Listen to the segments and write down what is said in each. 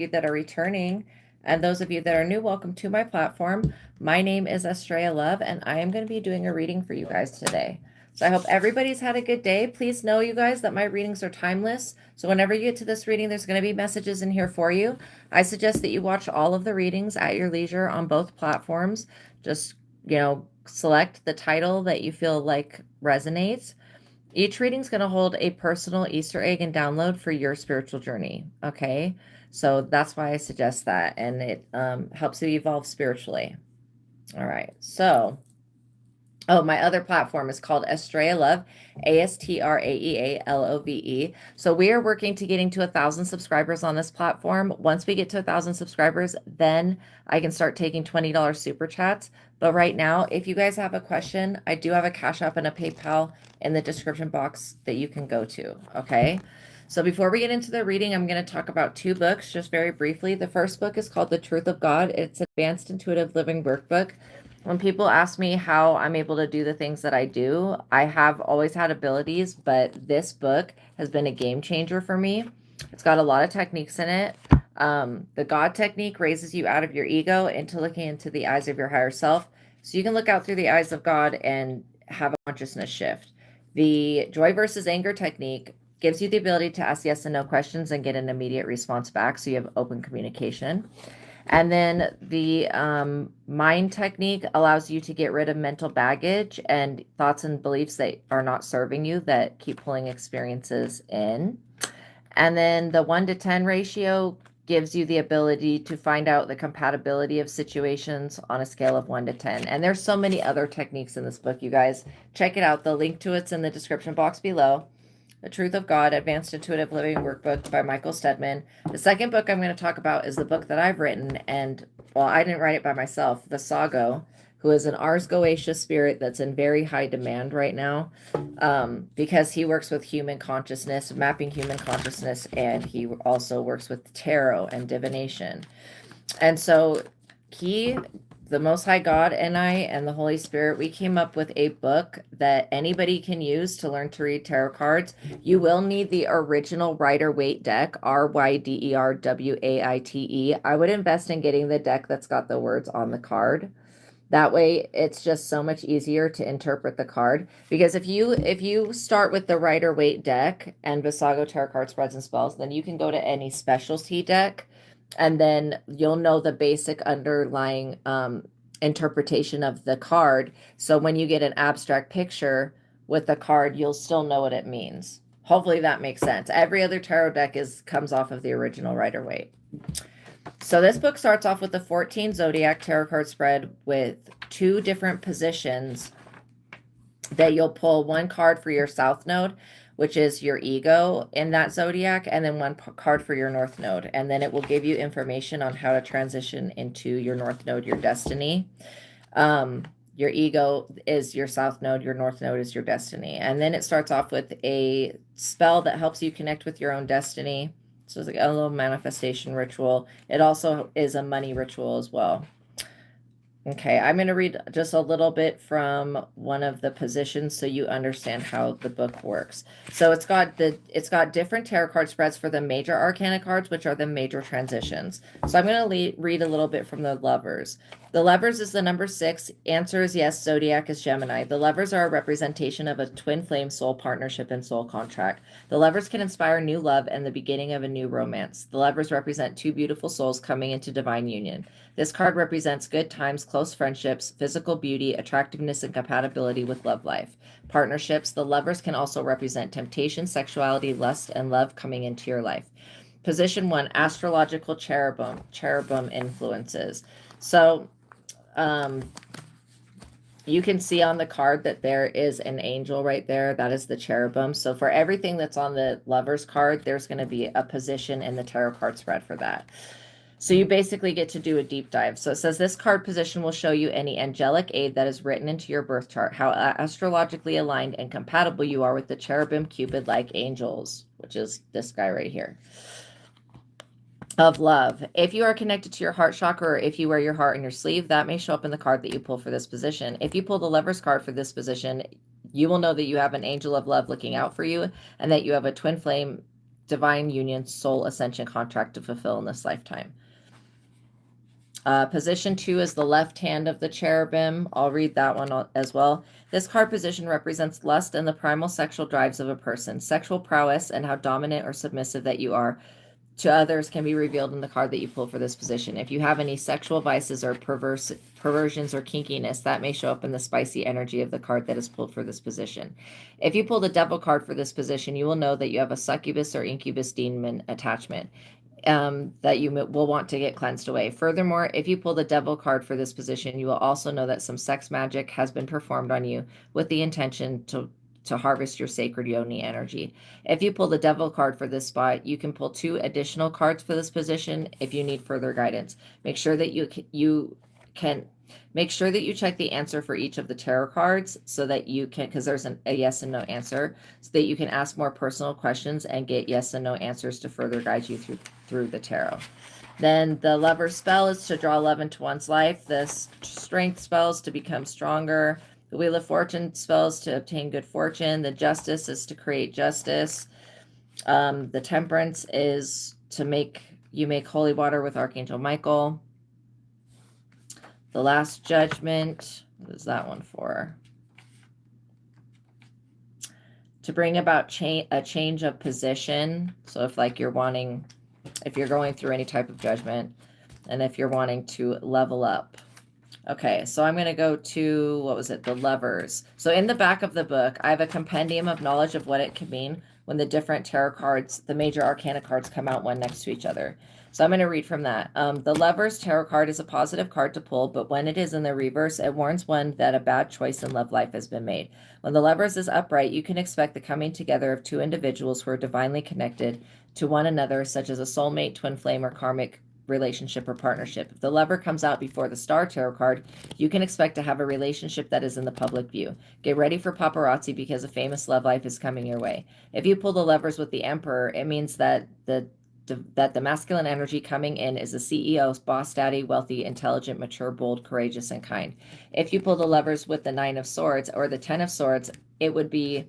you that are returning, and those of you that are new, welcome to my platform. My name is Astraea Love, and I am going to be doing a reading for you guys today. So I hope everybody's had a good day. Please know, you guys, that my readings are timeless. So whenever you get to this reading, there's going to be messages in here for you. I suggest that you watch all of the readings at your leisure on both platforms. Just, select the title that you feel like resonates. Each reading is going to hold a personal Easter egg and download for your spiritual journey. Okay. So that's why I suggest that. And it helps you evolve spiritually. All right. So, my other platform is called Astraea Love, ASTRAEALOVE. So we are working to getting to 1,000 subscribers on this platform. Once we get to 1,000 subscribers, then I can start taking $20 super chats. But right now, if you guys have a question, I do have a Cash App and a PayPal in the description box that you can go to. Okay. So before we get into the reading, I'm going to talk about 2 books just very briefly. The first book is called The Truth of God. It's an advanced intuitive living workbook. When people ask me how I'm able to do the things that I do, I have always had abilities, but this book has been a game changer for me. It's got a lot of techniques in it. The God technique raises you out of your ego into looking into the eyes of your higher self. So you can look out through the eyes of God and have a consciousness shift. The joy versus anger technique gives you the ability to ask yes and no questions and get an immediate response back. So you have open communication. And then the mind technique allows you to get rid of mental baggage and thoughts and beliefs that are not serving you, that keep pulling experiences in. And then the 1 to 10 ratio gives you the ability to find out the compatibility of situations on a scale of 1 to 10. And there's so many other techniques in this book, you guys. Check it out. The link to it's in the description box below. The Truth of God, Advanced Intuitive Living Workbook by Michael Steadman. The second book I'm going to talk about is the book that I've written, and, well, I didn't write it by myself. The Sago, who is an Ars Goetia spirit that's in very high demand right now, because he works with human consciousness, mapping human consciousness, and he also works with tarot and divination. And so the Most High God and I and the Holy Spirit, we came up with a book that anybody can use to learn to read tarot cards. You will need the original Rider-Waite deck, Ryderwaite. I would invest in getting the deck that's got the words on the card. That way, it's just so much easier to interpret the card. Because if you start with the Rider-Waite deck and Visago Tarot Card Spreads and Spells, then you can go to any specialty deck, and then you'll know the basic underlying interpretation of the card. So when you get an abstract picture with the card, you'll still know what it means. Hopefully that makes sense. Every other tarot deck comes off of the original Rider-Waite. So this book starts off with the 14 Zodiac Tarot card spread with 2 different positions that you'll pull 1 card for your South Node, which is your ego in that Zodiac, and then 1 card for your North Node. And then it will give you information on how to transition into your North Node, your destiny. Your ego is your South Node, your North Node is your destiny. And then it starts off with a spell that helps you connect with your own destiny. So it's like a little manifestation ritual. It also is a money ritual as well. Okay, I'm going to read just a little bit from one of the positions so you understand how the book works. So it's got different tarot card spreads for the major arcana cards, which are the major transitions. So I'm going to read a little bit from the Lovers. The Lovers is the number 6. Answer is yes. Zodiac is Gemini. The Lovers are a representation of a twin flame soul partnership and soul contract. The Lovers can inspire new love and the beginning of a new romance. The Lovers represent 2 beautiful souls coming into divine union. This card represents good times, close friendships, physical beauty, attractiveness, and compatibility with love life. Partnerships, the Lovers can also represent temptation, sexuality, lust, and love coming into your life. Position 1, astrological cherubim influences. So, you can see on the card that there is an angel right there. That is the cherubim. So for everything that's on the Lovers card, there's going to be a position in the tarot card spread for that. So you basically get to do a deep dive. So it says this card position will show you any angelic aid that is written into your birth chart, how astrologically aligned and compatible you are with the cherubim Cupid-like angels, which is this guy right here. Of love. If you are connected to your heart chakra, or if you wear your heart in your sleeve, that may show up in the card that you pull for this position. If you pull the Lovers card for this position, you will know that you have an angel of love looking out for you and that you have a twin flame divine union, soul ascension contract to fulfill in this lifetime. Position 2 is the left hand of the cherubim. I'll read that one as well. This card position represents lust and the primal sexual drives of a person. Sexual prowess and how dominant or submissive that you are to others can be revealed in the card that you pull for this position. If you have any sexual vices or perversions or kinkiness, that may show up in the spicy energy of the card that is pulled for this position. If you pull the devil card for this position, you will know that you have a succubus or incubus demon attachment that you will want to get cleansed away. Furthermore, if you pull the devil card for this position, you will also know that some sex magic has been performed on you with the intention to harvest your sacred yoni energy. If you pull the devil card for this spot, you can pull 2 additional cards for this position if you need further guidance. Make sure that you check the answer for each of the tarot cards so that you can, because there's a yes and no answer, so that you can ask more personal questions and get yes and no answers to further guide you through the tarot. Then the Lover's spell is to draw love into one's life. The Strength spells to become stronger. The Wheel of Fortune spells to obtain good fortune. The Justice is to create justice. The Temperance is to make holy water with Archangel Michael. The Last Judgment, what is that one for? To bring about a change of position. So if you're going through any type of judgment, and if you're wanting to level up. Okay, so I'm going to go to, the Lovers. So in the back of the book, I have a compendium of knowledge of what it can mean when the different tarot cards, the major arcana cards, come out one next to each other. So I'm going to read from that. The Lovers tarot card is a positive card to pull, but when it is in the reverse, it warns one that a bad choice in love life has been made. When the Lovers is upright, you can expect the coming together of 2 individuals who are divinely connected to one another, such as a soulmate, twin flame, or karmic relationship or partnership. If the Lover comes out before the Star tarot card, you can expect to have a relationship that is in the public view. Get ready for paparazzi because a famous love life is coming your way. If you pull the Lovers with the Emperor, it means that the masculine energy coming in is a CEO, boss daddy, wealthy, intelligent, mature, bold, courageous, and kind. If you pull the Lovers with the 9 of Swords or the 10 of Swords, it would be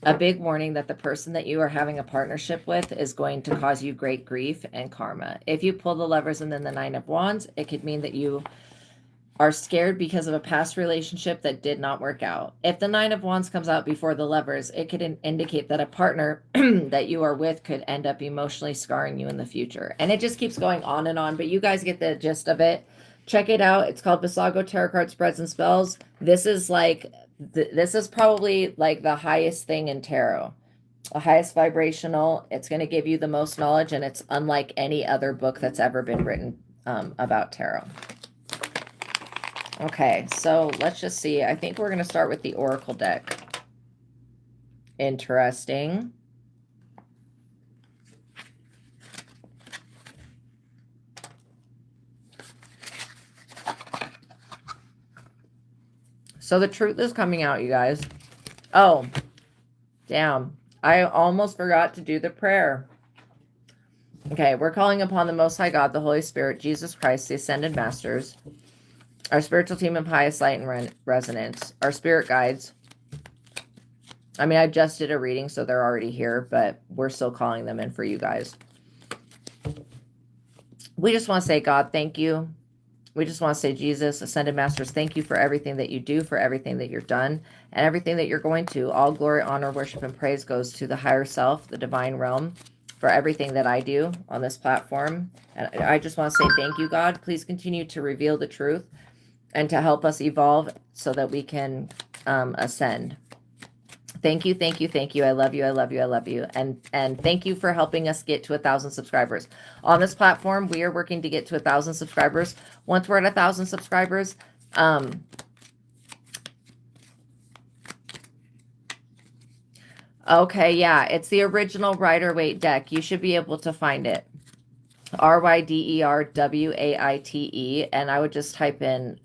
a big warning that the person that you are having a partnership with is going to cause you great grief and karma. If you pull the Lovers and then the 9 of Wands, it could mean that you are scared because of a past relationship that did not work out. If the 9 of Wands comes out before the Lovers, it could indicate that a partner that you are with could end up emotionally scarring you in the future. And it just keeps going on and on, but you guys get the gist of it. Check it out. It's called Visago Tarot Card Spreads and Spells. This is this is probably the highest thing in tarot, the highest vibrational. It's going to give you the most knowledge, and it's unlike any other book that's ever been written about tarot. Okay, so let's just see. I think we're going to start with the Oracle deck. Interesting. So the truth is coming out, you guys. Oh, damn. I almost forgot to do the prayer. Okay, we're calling upon the Most High God, the Holy Spirit, Jesus Christ, the Ascended Masters, our spiritual team of highest light and resonance, our spirit guides. I mean, I just did a reading, so they're already here, but we're still calling them in for you guys. We just want to say, God, thank you. We just want to say, Jesus, Ascended Masters, thank you for everything that you do, for everything that you're done, and everything that you're going to. All glory, honor, worship, and praise goes to the higher self, the divine realm, for everything that I do on this platform. And I just want to say thank you, God. Please continue to reveal the truth and to help us evolve so that we can ascend. Thank you, thank you, thank you. I love you, I love you, I love you. And thank you for helping us get to 1,000 subscribers. On this platform, we are working to get to 1,000 subscribers. Once we're at 1,000 subscribers, okay, yeah, it's the original Rider-Waite deck. You should be able to find it. RYDERWAITE, and I would just type in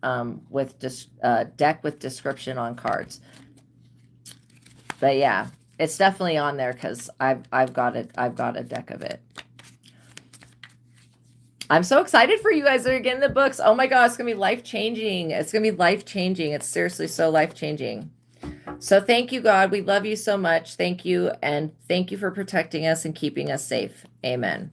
deck with description on cards. But yeah, it's definitely on there because I've got it. I've got a deck of it. I'm so excited for you guys that are getting the books. Oh my God, it's gonna be life changing. It's gonna be life changing. It's seriously so life changing. So thank you, God. We love you so much. Thank you. And thank you for protecting us and keeping us safe. Amen.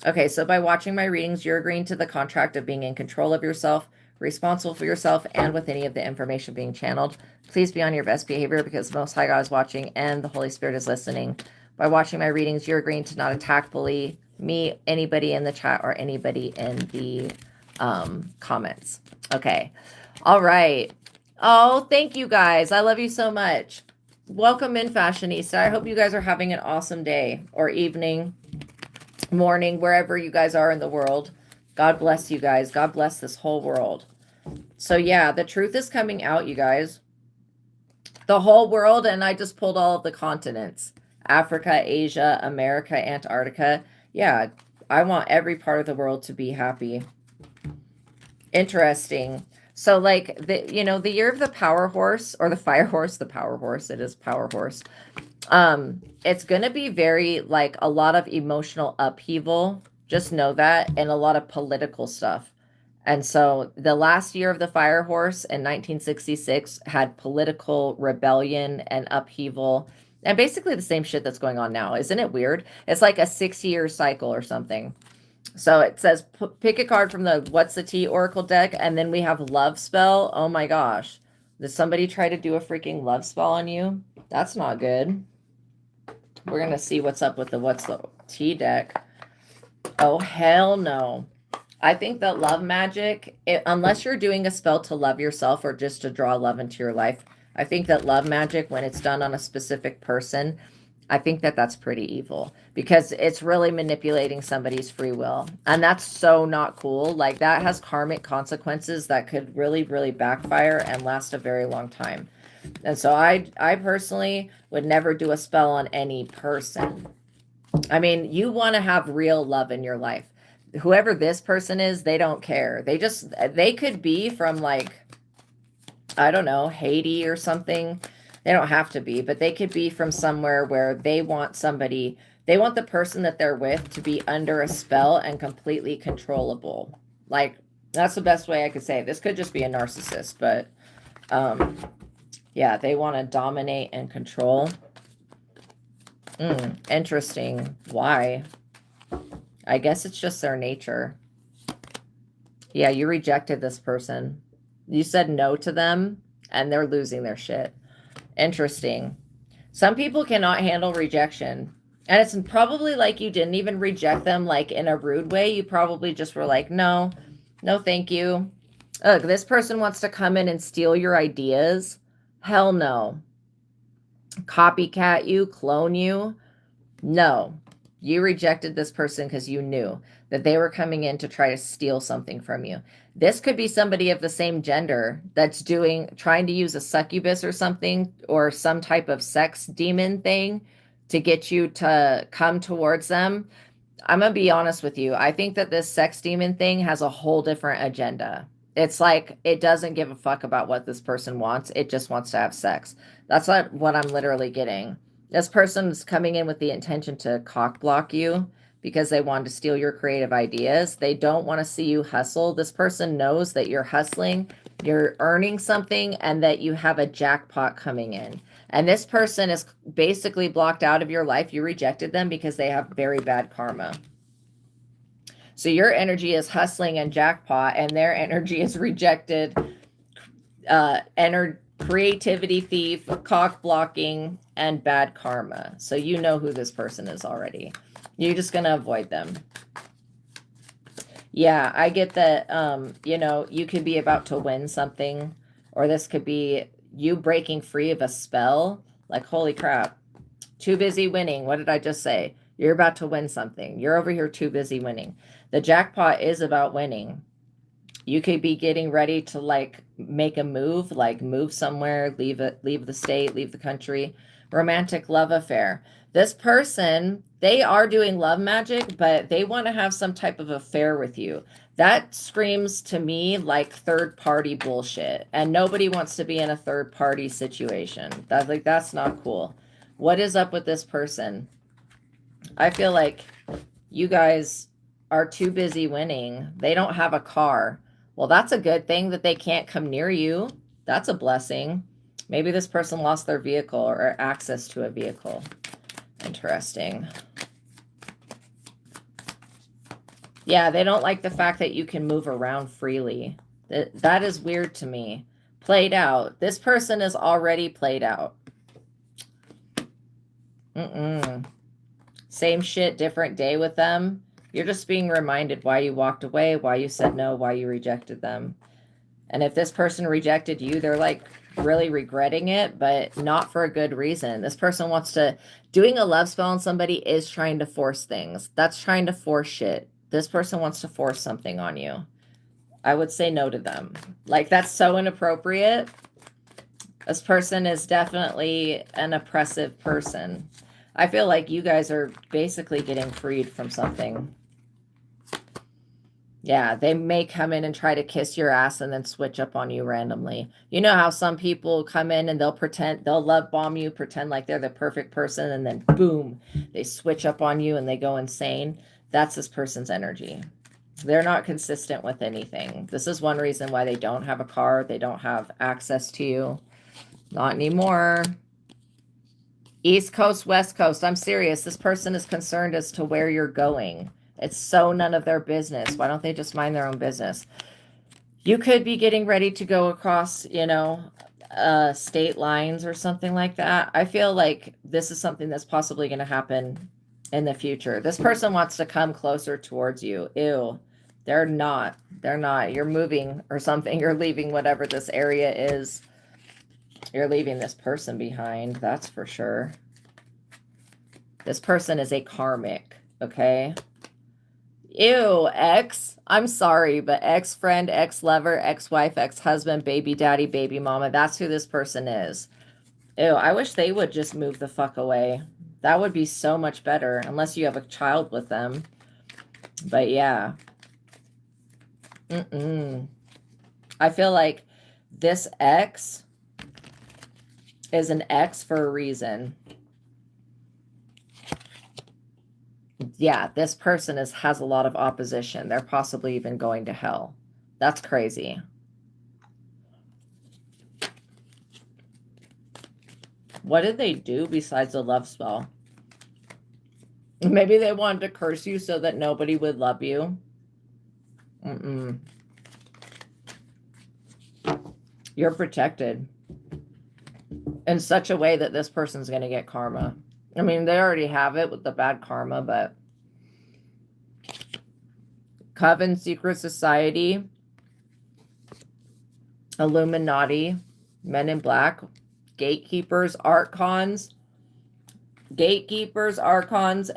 Okay, so by watching my readings, you're agreeing to the contract of being in control of yourself, responsible for yourself, and with any of the information being channeled. Please be on your best behavior because the Most High God is watching and the Holy Spirit is listening. By watching my readings, you're agreeing to not attack, bully me, anybody in the chat, or anybody in the comments. Okay. All right. Oh, thank you guys. I love you so much. Welcome in, Fashionista. I hope you guys are having an awesome day or evening, morning, wherever you guys are in the world. God bless you guys. God bless this whole world. So yeah, the truth is coming out, you guys. The whole world, and I just pulled all of the continents. Africa, Asia, America, Antarctica. Yeah, I want every part of the world to be happy. Interesting. So like the year of the power horse, or the fire horse, the power horse, it is power horse. It's going to be very like a lot of emotional upheaval. Just know that, and a lot of political stuff. And so the last year of the fire horse in 1966 had political rebellion and upheaval, and basically the same shit that's going on now. Isn't it weird? It's like a 6-year cycle or something. So it says pick a card from the What's the Tea Oracle deck, and then we have Love Spell. Oh my gosh. Did somebody try to do a freaking love spell on you? That's not good. We're going to see what's up with the What's the Tea deck. Oh, hell no. I think that love magic, unless you're doing a spell to love yourself or just to draw love into your life, I think that love magic, when it's done on a specific person, I think that that's pretty evil because it's really manipulating somebody's free will. And that's so not cool. Like that has karmic consequences that could really, really backfire and last a very long time. And so I personally would never do a spell on any person. I mean, you want to have real love in your life. Whoever this person is, they don't care. They could be from like, I don't know, Haiti or something. They don't have to be, but they could be from somewhere where they want the person that they're with to be under a spell and completely controllable. Like, that's the best way I could say it. This could just be a narcissist, but yeah, they want to dominate and control. Interesting. Why? I guess it's just their nature. Yeah, you rejected this person. You said no to them, and they're losing their shit. Interesting. Some people cannot handle rejection. And it's probably like you didn't even reject them like in a rude way. You probably just were like, no, thank you. Ugh, this person wants to come in and steal your ideas. Hell no. Copycat you, clone you. No. You rejected this person because you knew that they were coming in to try to steal something from you. This could be somebody of the same gender that's trying to use a succubus or something, or some type of sex demon thing to get you to come towards them. I'm going to be honest with you. I think that this sex demon thing has a whole different agenda. It's like it doesn't give a fuck about what this person wants. It just wants to have sex. That's what I'm literally getting. This person's coming in with the intention to cock block you because they want to steal your creative ideas. They don't want to see you hustle. This person knows that you're hustling, you're earning something, and that you have a jackpot coming in. And this person is basically blocked out of your life. You rejected them because they have very bad karma. So your energy is hustling and jackpot, and their energy is rejected, creativity thief, cock blocking, and bad karma. So you know who this person is already. You're just going to avoid them. Yeah, I get that, you could be about to win something, or this could be you breaking free of a spell. Like, holy crap, too busy winning. What did I just say? You're about to win something. You're over here too busy winning. The jackpot is about winning. You could be getting ready to like make a move, like move somewhere, leave the state, leave the country. Romantic love affair. This person, they are doing love magic, but they want to have some type of affair with you. That screams to me like third party bullshit. And nobody wants to be in a third party situation. That's not cool. What is up with this person? I feel like you guys are too busy winning. They don't have a car. Well, that's a good thing that they can't come near you. That's a blessing. Maybe this person lost their vehicle or access to a vehicle. Interesting. Yeah, they don't like the fact that you can move around freely. That is weird to me. Played out. This person is already played out. Same shit, different day with them. You're just being reminded why you walked away, why you said no, why you rejected them. And if this person rejected you, they're like really regretting it, but not for a good reason. This person wants to, doing a love spell on somebody is trying to force things. That's trying to force shit. This person wants to force something on you. I would say no to them. Like, that's so inappropriate. This person is definitely an oppressive person. I feel like you guys are basically getting freed from something. Yeah, they may come in and try to kiss your ass and then switch up on you randomly. You know how some people come in and they'll pretend, they'll love bomb you, pretend like they're the perfect person, and then boom, they switch up on you and they go insane. That's this person's energy. They're not consistent with anything. This is one reason why they don't have a car. They don't have access to you. Not anymore. East Coast, West Coast. I'm serious. This person is concerned as to where you're going. It's so none of their business. Why don't they just mind their own business? You could be getting ready to go across, you know, state lines or something like that. I feel like this is something that's possibly going to happen in the future. This person wants to come closer towards you. Ew. They're not. They're not. You're moving or something. You're leaving whatever this area is. You're leaving this person behind. That's for sure. This person is a karmic. Okay. Ew, ex. I'm sorry, but ex-friend, ex-lover, ex-wife, ex-husband, baby daddy, baby mama. That's who this person is. Ew, I wish they would just move the fuck away. That would be so much better, unless you have a child with them. But yeah. I feel like this ex is an ex for a reason. Yeah, this person has a lot of opposition. They're possibly even going to hell. That's crazy. What did they do besides a love spell? Maybe they wanted to curse you so that nobody would love you. You're protected in such a way that this person's going to get karma. I mean, they already have it with the bad karma, but Coven, Secret Society, Illuminati, Men in Black, Gatekeepers, Archons,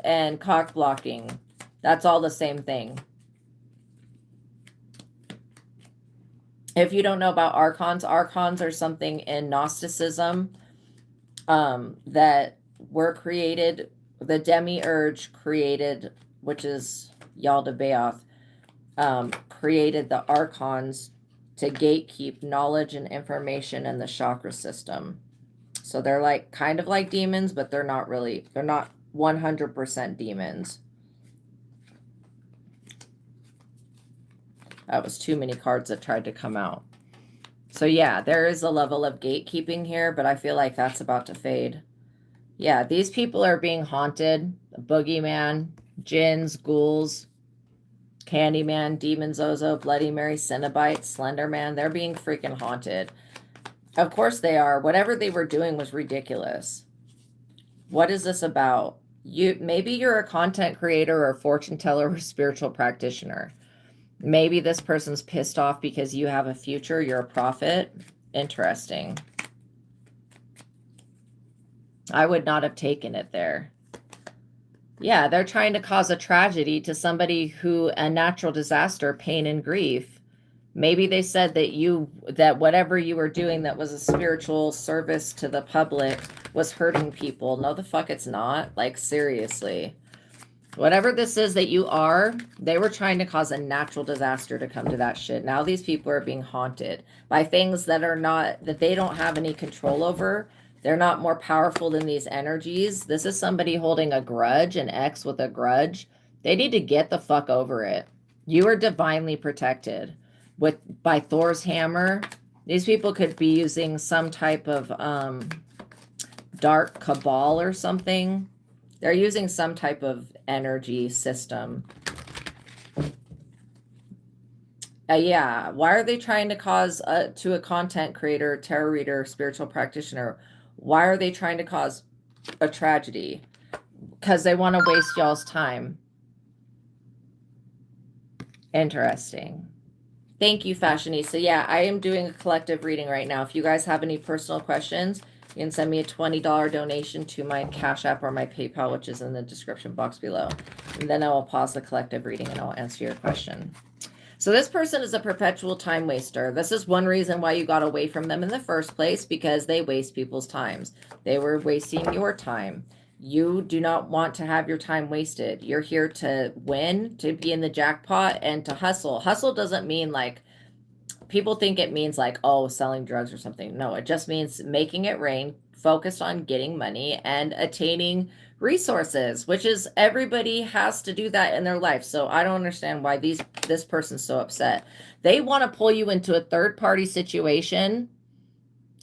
and cock blocking. That's all the same thing. If you don't know about Archons are something in Gnosticism that were created, the demiurge created, which is Yaldabaoth, created the Archons to gatekeep knowledge and information in the chakra system. So they're like kind of like demons, but they're not 100% demons. That was too many cards that tried to come out. So yeah, there is a level of gatekeeping here, but I feel like that's about to fade. Yeah, these people are being haunted. Boogeyman, jinns, ghouls, Candyman, Demon Zozo, Bloody Mary, Cenobite, Slenderman. They're being freaking haunted. Of course they are. Whatever they were doing was ridiculous. What is this about? Maybe you're a content creator or a fortune teller or a spiritual practitioner. Maybe this person's pissed off because you have a future. You're a prophet. Interesting. I would not have taken it there. Yeah, they're trying to cause a tragedy to somebody who, a natural disaster, pain and grief. Maybe they said that whatever you were doing that was a spiritual service to the public was hurting people. No, the fuck it's not. Like, seriously. Whatever this is that you are, they were trying to cause a natural disaster to come to that shit. Now these people are being haunted by things that they don't have any control over. They're not more powerful than these energies. This is somebody holding a grudge, an ex with a grudge. They need to get the fuck over it. You are divinely protected by Thor's hammer. These people could be using some type of dark cabal or something. They're using some type of energy system. Yeah. Why are they trying to cause to a content creator, tarot reader, spiritual practitioner? Why are they trying to cause a tragedy? Because they want to waste y'all's time. Interesting. Thank you, Fashionista. Yeah, I am doing a collective reading right now. If you guys have any personal questions, you can send me a $20 donation to my Cash App or my PayPal, which is in the description box below. And then I will pause the collective reading and I'll answer your question. So this person is a perpetual time waster. This is one reason why you got away from them in the first place, because they waste people's times. They were wasting your time. You do not want to have your time wasted. You're here to win, to be in the jackpot, and to hustle. Hustle doesn't mean like, people think it means like, oh, selling drugs or something. No, it just means making it rain, focused on getting money and attaining resources, which is everybody has to do that in their life. So I don't understand why this person's so upset. They want to pull you into a third-party situation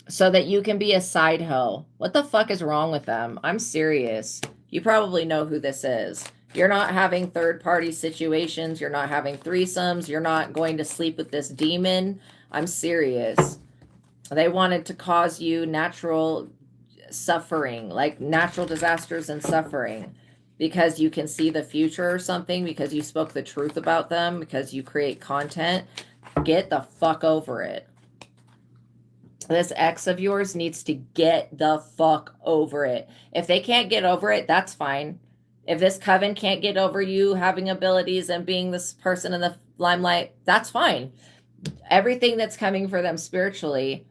so that you can be a side hoe. What the fuck is wrong with them? I'm serious. You probably know who this is. You're not having third-party situations. You're not having threesomes. You're not going to sleep with this demon. I'm serious. They wanted to cause you natural suffering, like natural disasters and suffering, because you can see the future or something, because you spoke the truth about them, because you create content. Get the fuck over it. This ex of yours needs to get the fuck over it. If they can't get over it, that's fine. If this coven can't get over you having abilities and being this person in the limelight, that's fine. Everything that's coming for them spiritually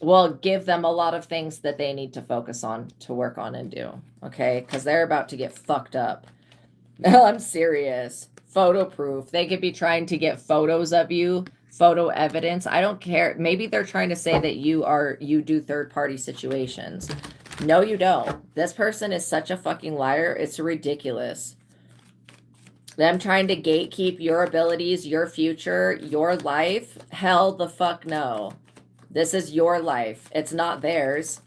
will give them a lot of things that they need to focus on, to work on and do. Okay? Because they're about to get fucked up. I'm serious. Photo proof. They could be trying to get photos of you, photo evidence. I don't care. Maybe they're trying to say that you do third-party situations. No, you don't. This person is such a fucking liar. It's ridiculous. Them trying to gatekeep your abilities, your future, your life. Hell the fuck no. This is your life. It's not theirs.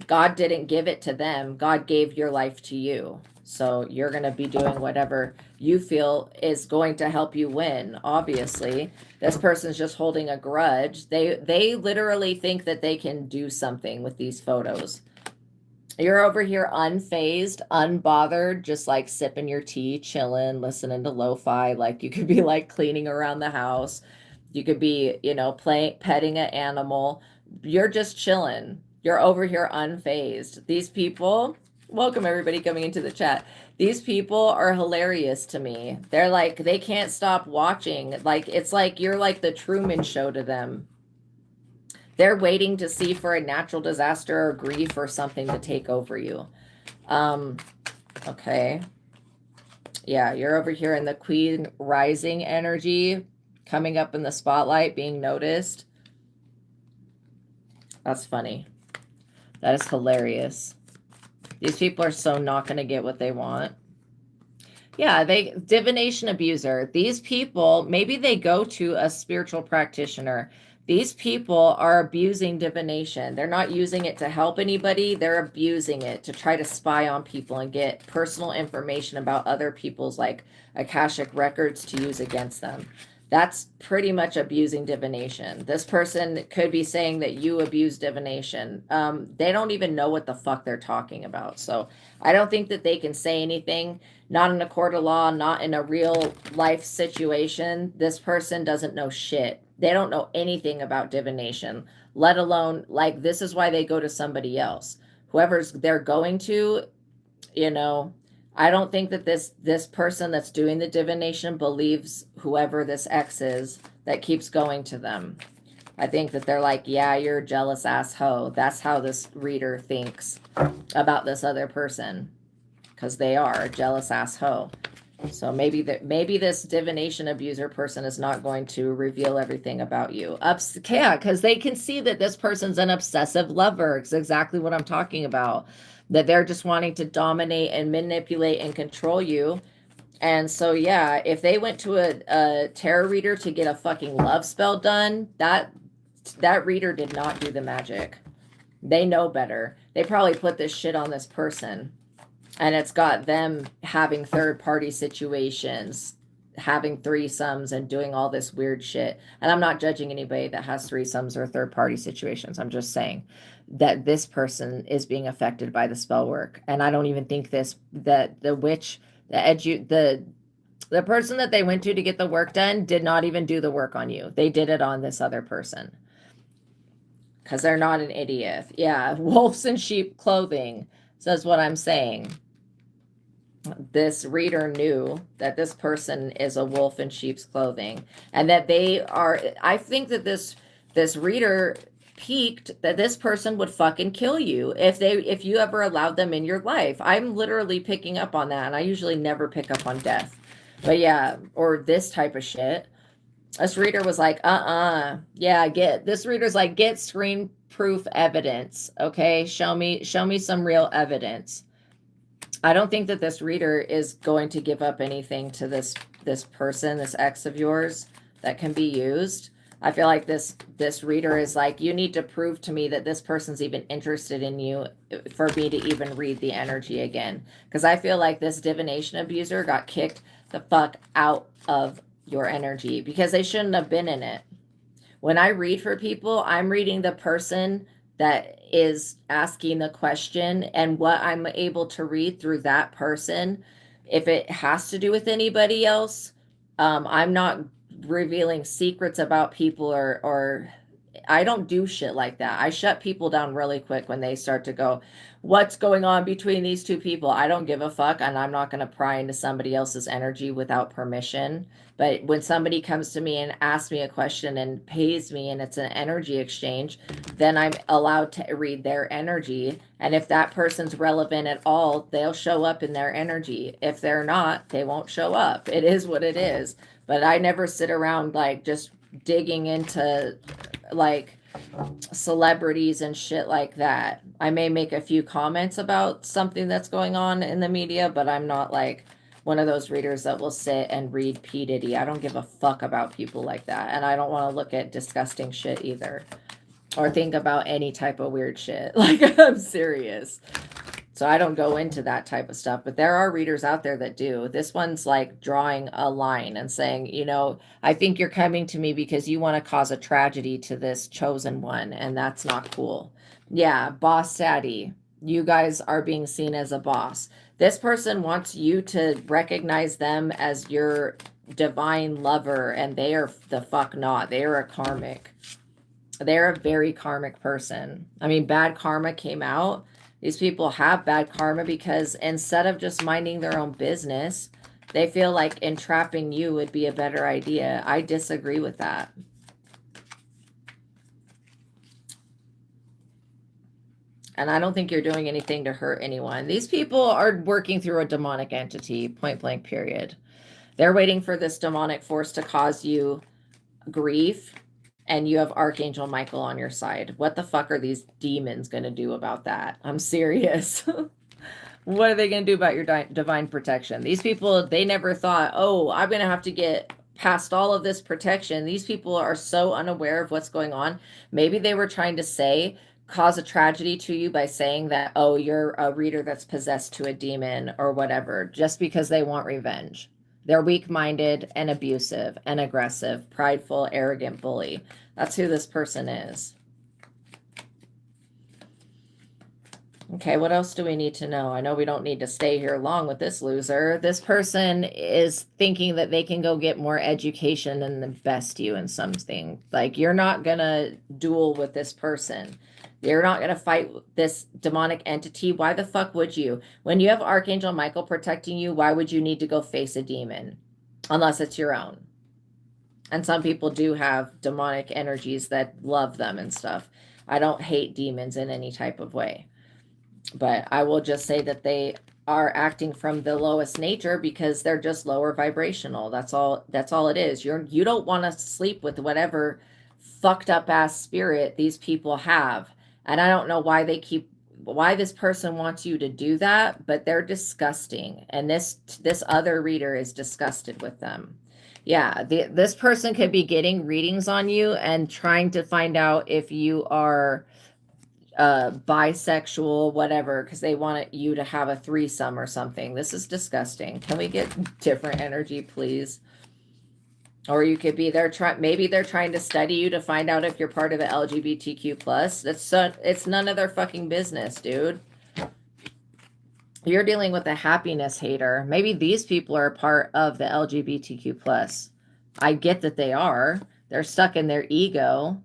God didn't give it to them. God gave your life to you. So you're going to be doing whatever you feel is going to help you win. Obviously, this person's just holding a grudge. They literally think that they can do something with these photos. You're over here unfazed, unbothered, just like sipping your tea, chilling, listening to lo-fi. Like you could be like cleaning around the house. You could be, you know, petting an animal. You're just chilling. You're over here unfazed. These people, welcome everybody coming into the chat. These people are hilarious to me. They're like, they can't stop watching. Like, it's like you're like the Truman Show to them. They're waiting to see for a natural disaster or grief or something to take over you. Okay. Yeah, you're over here in the Queen Rising energy, coming up in the spotlight, being noticed. That's funny. That is hilarious. These people are so not going to get what they want. Yeah, divination abuser. These people, maybe they go to a spiritual practitioner. These people are abusing divination. They're not using it to help anybody. They're abusing it to try to spy on people and get personal information about other people's like Akashic records to use against them. That's pretty much abusing divination. This person could be saying that you abuse divination. They don't even know what the fuck they're talking about. So I don't think that they can say anything, not in a court of law, not in a real life situation. This person doesn't know shit. They don't know anything about divination, let alone, like, this is why they go to somebody else. Whoever's they're going to, you know, I don't think that this person that's doing the divination believes whoever this ex is that keeps going to them. I think that they're like, yeah, you're a jealous ass hoe. That's how this reader thinks about this other person, because they are a jealous ass hoe. So maybe this divination abuser person is not going to reveal everything about you. Yeah, because they can see that this person's an obsessive lover. It's exactly what I'm talking about. That they're just wanting to dominate and manipulate and control you. And so, yeah, if they went to a tarot reader to get a fucking love spell done, that that reader did not do the magic. They know better. They probably put this shit on this person, and it's got them having third-party situations, having threesomes, and doing all this weird shit. And I'm not judging anybody that has threesomes or third-party situations. I'm just saying that this person is being affected by the spell work. And I don't even think that the witch, the person that they went to get the work done did not even do the work on you. They did it on this other person. Because they're not an idiot. Yeah, wolves in sheep clothing says what I'm saying. This reader knew that this person is a wolf in sheep's clothing, and that they are. I think that this reader peaked that this person would fucking kill you if you ever allowed them in your life. I'm literally picking up on that, and I usually never pick up on death, but yeah, or this type of shit. This reader was like, yeah, this reader's like, get screen proof evidence. Okay. Show me some real evidence. I don't think that this reader is going to give up anything to this person, this ex of yours, that can be used. I feel like this reader is like, you need to prove to me that this person's even interested in you for me to even read the energy again. Because I feel like this divination abuser got kicked the fuck out of your energy because they shouldn't have been in it. When I read for people, I'm reading the person that is asking the question, and what I'm able to read through that person. If it has to do with anybody else, I'm not revealing secrets about people or I don't do shit like that. I shut people down really quick when they start to go, what's going on between these two people? I don't give a fuck, and I'm not going to pry into somebody else's energy without permission. But when somebody comes to me and asks me a question and pays me and it's an energy exchange, then I'm allowed to read their energy. And if that person's relevant at all, they'll show up in their energy. If they're not, they won't show up. It is what it is. But I never sit around like just digging into like celebrities and shit like that. I may make a few comments about something that's going on in the media, but I'm not like one of those readers that will sit and read P. Diddy. I don't give a fuck about people like that. And I don't want to look at disgusting shit either. Or think about any type of weird shit. Like, I'm serious. So I don't go into that type of stuff. But there are readers out there that do. This one's like drawing a line and saying, you know, I think you're coming to me because you want to cause a tragedy to this chosen one. And that's not cool. Yeah, boss daddy. You guys are being seen as a boss. This person wants you to recognize them as your divine lover, and they are the fuck not. They are a karmic. They're a very karmic person. I mean, bad karma came out. These people have bad karma because instead of just minding their own business, they feel like entrapping you would be a better idea. I disagree with that. And I don't think you're doing anything to hurt anyone. These people are working through a demonic entity, point blank, period. They're waiting for this demonic force to cause you grief, and you have Archangel Michael on your side. What the fuck are these demons going to do about that? I'm serious. What are they going to do about your divine protection? These people, they never thought, oh, I'm going to have to get past all of this protection. These people are so unaware of what's going on. Maybe they were trying to cause a tragedy to you by saying that, oh, you're a reader that's possessed to a demon or whatever, just because they want revenge. They're weak-minded and abusive and aggressive, prideful, arrogant bully. That's who this person is. Okay, what else do we need to know? I know we don't need to stay here long with this loser. This person is thinking that they can go get more education and invest you in something. Like, you're not going to duel with this person. You're not going to fight this demonic entity. Why the fuck would you? When you have Archangel Michael protecting you, why would you need to go face a demon? Unless it's your own. And some people do have demonic energies that love them and stuff. I don't hate demons in any type of way. But I will just say that they are acting from the lowest nature because they're just lower vibrational. That's all it is. You don't want to sleep with whatever fucked up ass spirit these people have. And I don't know why this person wants you to do that, but they're disgusting. And this other reader is disgusted with them. Yeah, this person could be getting readings on you and trying to find out if you are bisexual, whatever, because they want you to have a threesome or something. This is disgusting. Can we get different energy, please? Or you could be there maybe they're trying to study you to find out if you're part of the LGBTQ plus. It's none of their fucking business, dude. You're dealing with a happiness hater. Maybe these people are part of the LGBTQ plus. I get that they are. They're stuck in their ego.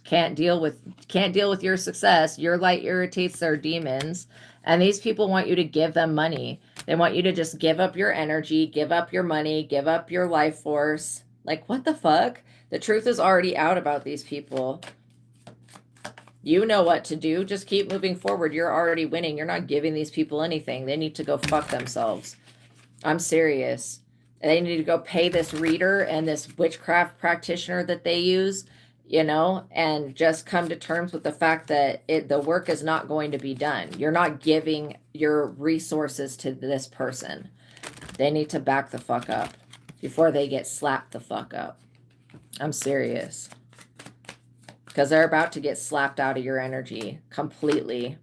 Can't deal with your success. Your light irritates their demons. And these people want you to give them money. They want you to just give up your energy, give up your money, give up your life force. Like, what the fuck? The truth is already out about these people. You know what to do. Just keep moving forward. You're already winning. You're not giving these people anything. They need to go fuck themselves. I'm serious. They need to go pay this reader and this witchcraft practitioner that they use, you know, and just come to terms with the fact that the work is not going to be done. You're not giving your resources to this person. They need to back the fuck up before they get slapped the fuck up. I'm serious. Because they're about to get slapped out of your energy completely.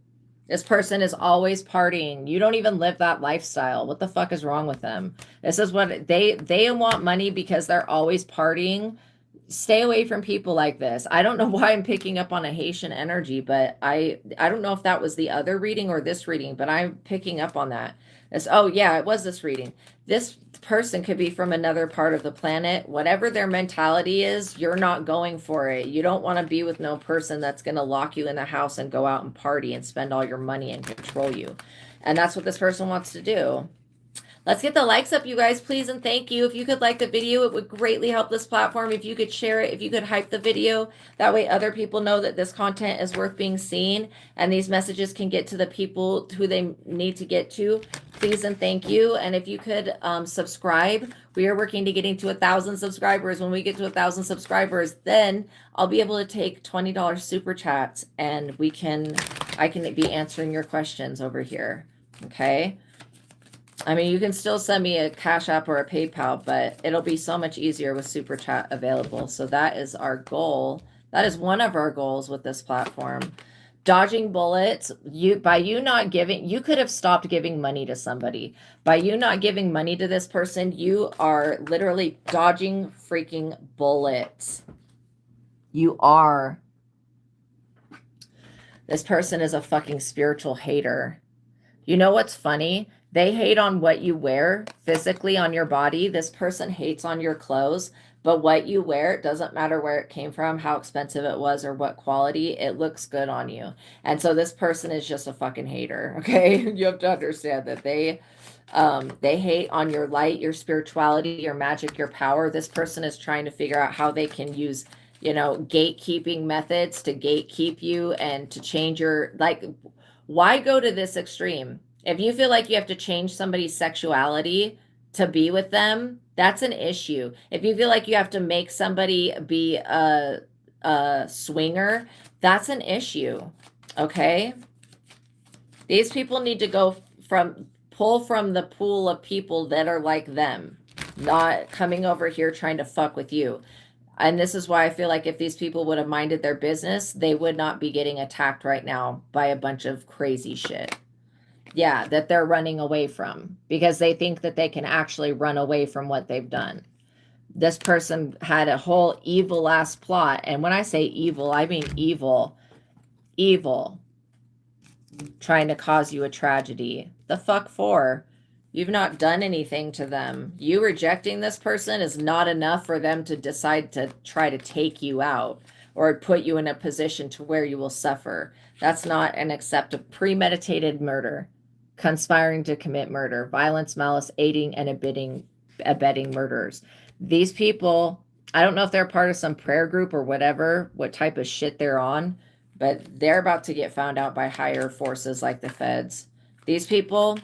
This person is always partying. You don't even live that lifestyle. What the fuck is wrong with them? This is what they want money because they're always partying. Stay away from people like this. I don't know why I'm picking up on a Haitian energy, but I don't know if that was the other reading or this reading, but I'm picking up on that. Oh yeah, it was this reading. This person could be from another part of the planet. Whatever their mentality is, you're not going for it. You don't want to be with no person that's going to lock you in the house and go out and party and spend all your money and control you. And that's what this person wants to do. Let's get the likes up, you guys, please, and thank you. If you could like the video, it would greatly help this platform. If you could share it, if you could hype the video, that way other people know that this content is worth being seen and these messages can get to the people who they need to get to. Please and thank you. And if you could subscribe, we are working to getting to 1,000 subscribers. When we get to 1,000 subscribers, then I'll be able to take $20 super chats and I can be answering your questions over here. Okay. I mean, you can still send me a Cash App or a PayPal, but it'll be so much easier with Super Chat available. So that is our goal. That is one of our goals with this platform. Dodging bullets. By you not giving, you could have stopped giving money to somebody. By you not giving money to this person, you are literally dodging freaking bullets. You are. This person is a fucking spiritual hater. You know what's funny? They hate on what you wear physically on your body. This person hates on your clothes, but what you wear, it doesn't matter where it came from, how expensive it was, or what quality, it looks good on you. And so this person is just a fucking hater, okay? You have to understand that they hate on your light, your spirituality, your magic, your power. This person is trying to figure out how they can use, you know, gatekeeping methods to gatekeep you and to change your, like, why go to this extreme? If you feel like you have to change somebody's sexuality to be with them, that's an issue. If you feel like you have to make somebody be a swinger, that's an issue. Okay? These people need to pull from the pool of people that are like them, not coming over here trying to fuck with you. And this is why I feel like if these people would have minded their business, they would not be getting attacked right now by a bunch of crazy shit. Yeah, that they're running away from because they think that they can actually run away from what they've done. This person had a whole evil ass plot. And when I say evil, I mean evil. Evil. Trying to cause you a tragedy. The fuck for? You've not done anything to them. You rejecting this person is not enough for them to decide to try to take you out or put you in a position to where you will suffer. That's not an acceptable premeditated murder. Conspiring to commit murder, violence, malice, aiding, and abetting murderers. These people, I don't know if they're part of some prayer group or whatever, what type of shit they're on, but they're about to get found out by higher forces like the feds. These people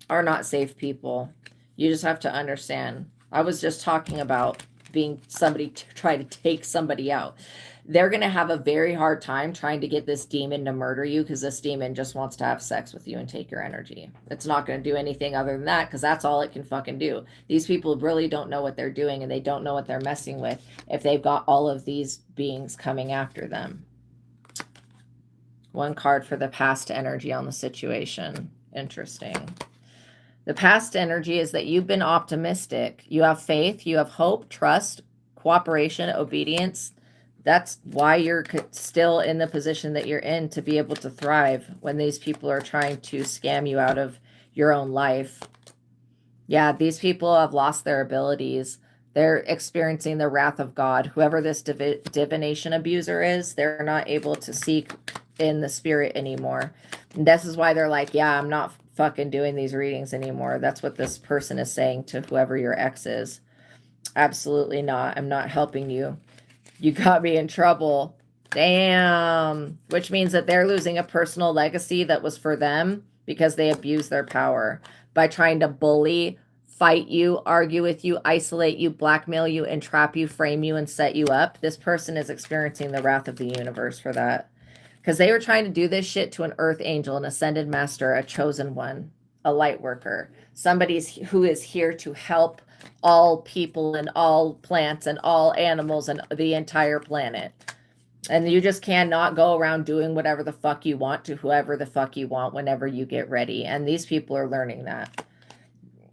are not safe people. You just have to understand. I was just talking about being somebody to try to take somebody out. they're going to have a very hard time trying to get this demon to murder you, because this demon just wants to have sex with you and take your energy. It's not going to do anything other than that, because that's all it can fucking do. These people really don't know what they're doing, and they don't know what they're messing with if they've got all of these beings coming after them. One card for the past energy on the situation. Interesting. The past energy is that you've been optimistic. You have faith, you have hope, trust, cooperation, obedience. That's why you're still in the position that you're in, to be able to thrive when these people are trying to scam you out of your own life. Yeah, these people have lost their abilities. They're experiencing the wrath of God. Whoever this divination abuser is, they're not able to seek in the spirit anymore. And this is why they're like, yeah, I'm not fucking doing these readings anymore. That's what this person is saying to whoever your ex is. Absolutely not. I'm not helping you. You got me in trouble. Damn. Which means that they're losing a personal legacy that was for them because they abused their power by trying to bully, fight you, argue with you, isolate you, blackmail you, entrap you, frame you, and set you up. This person is experiencing the wrath of the universe for that. Because they were trying to do this shit to an earth angel, an ascended master, a chosen one, a light worker, somebody who is here to help all people and all plants and all animals and the entire planet. And you just cannot go around doing whatever the fuck you want to whoever the fuck you want whenever you get ready. And these people are learning that.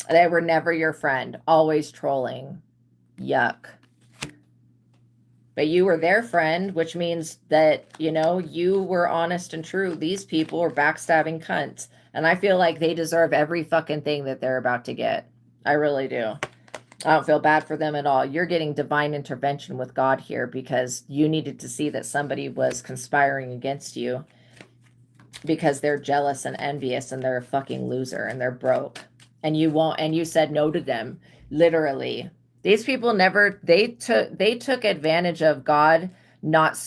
They were never your friend, always trolling. Yuck. But you were their friend, which means that, you know, you were honest and true. These people were backstabbing cunts. And I feel like they deserve every fucking thing that they're about to get. I really do. I don't feel bad for them at all. You're getting divine intervention with God here, because you needed to see that somebody was conspiring against you because they're jealous and envious and they're a fucking loser and they're broke. And you won't, and you said no to them, literally. These people never, they took advantage of God not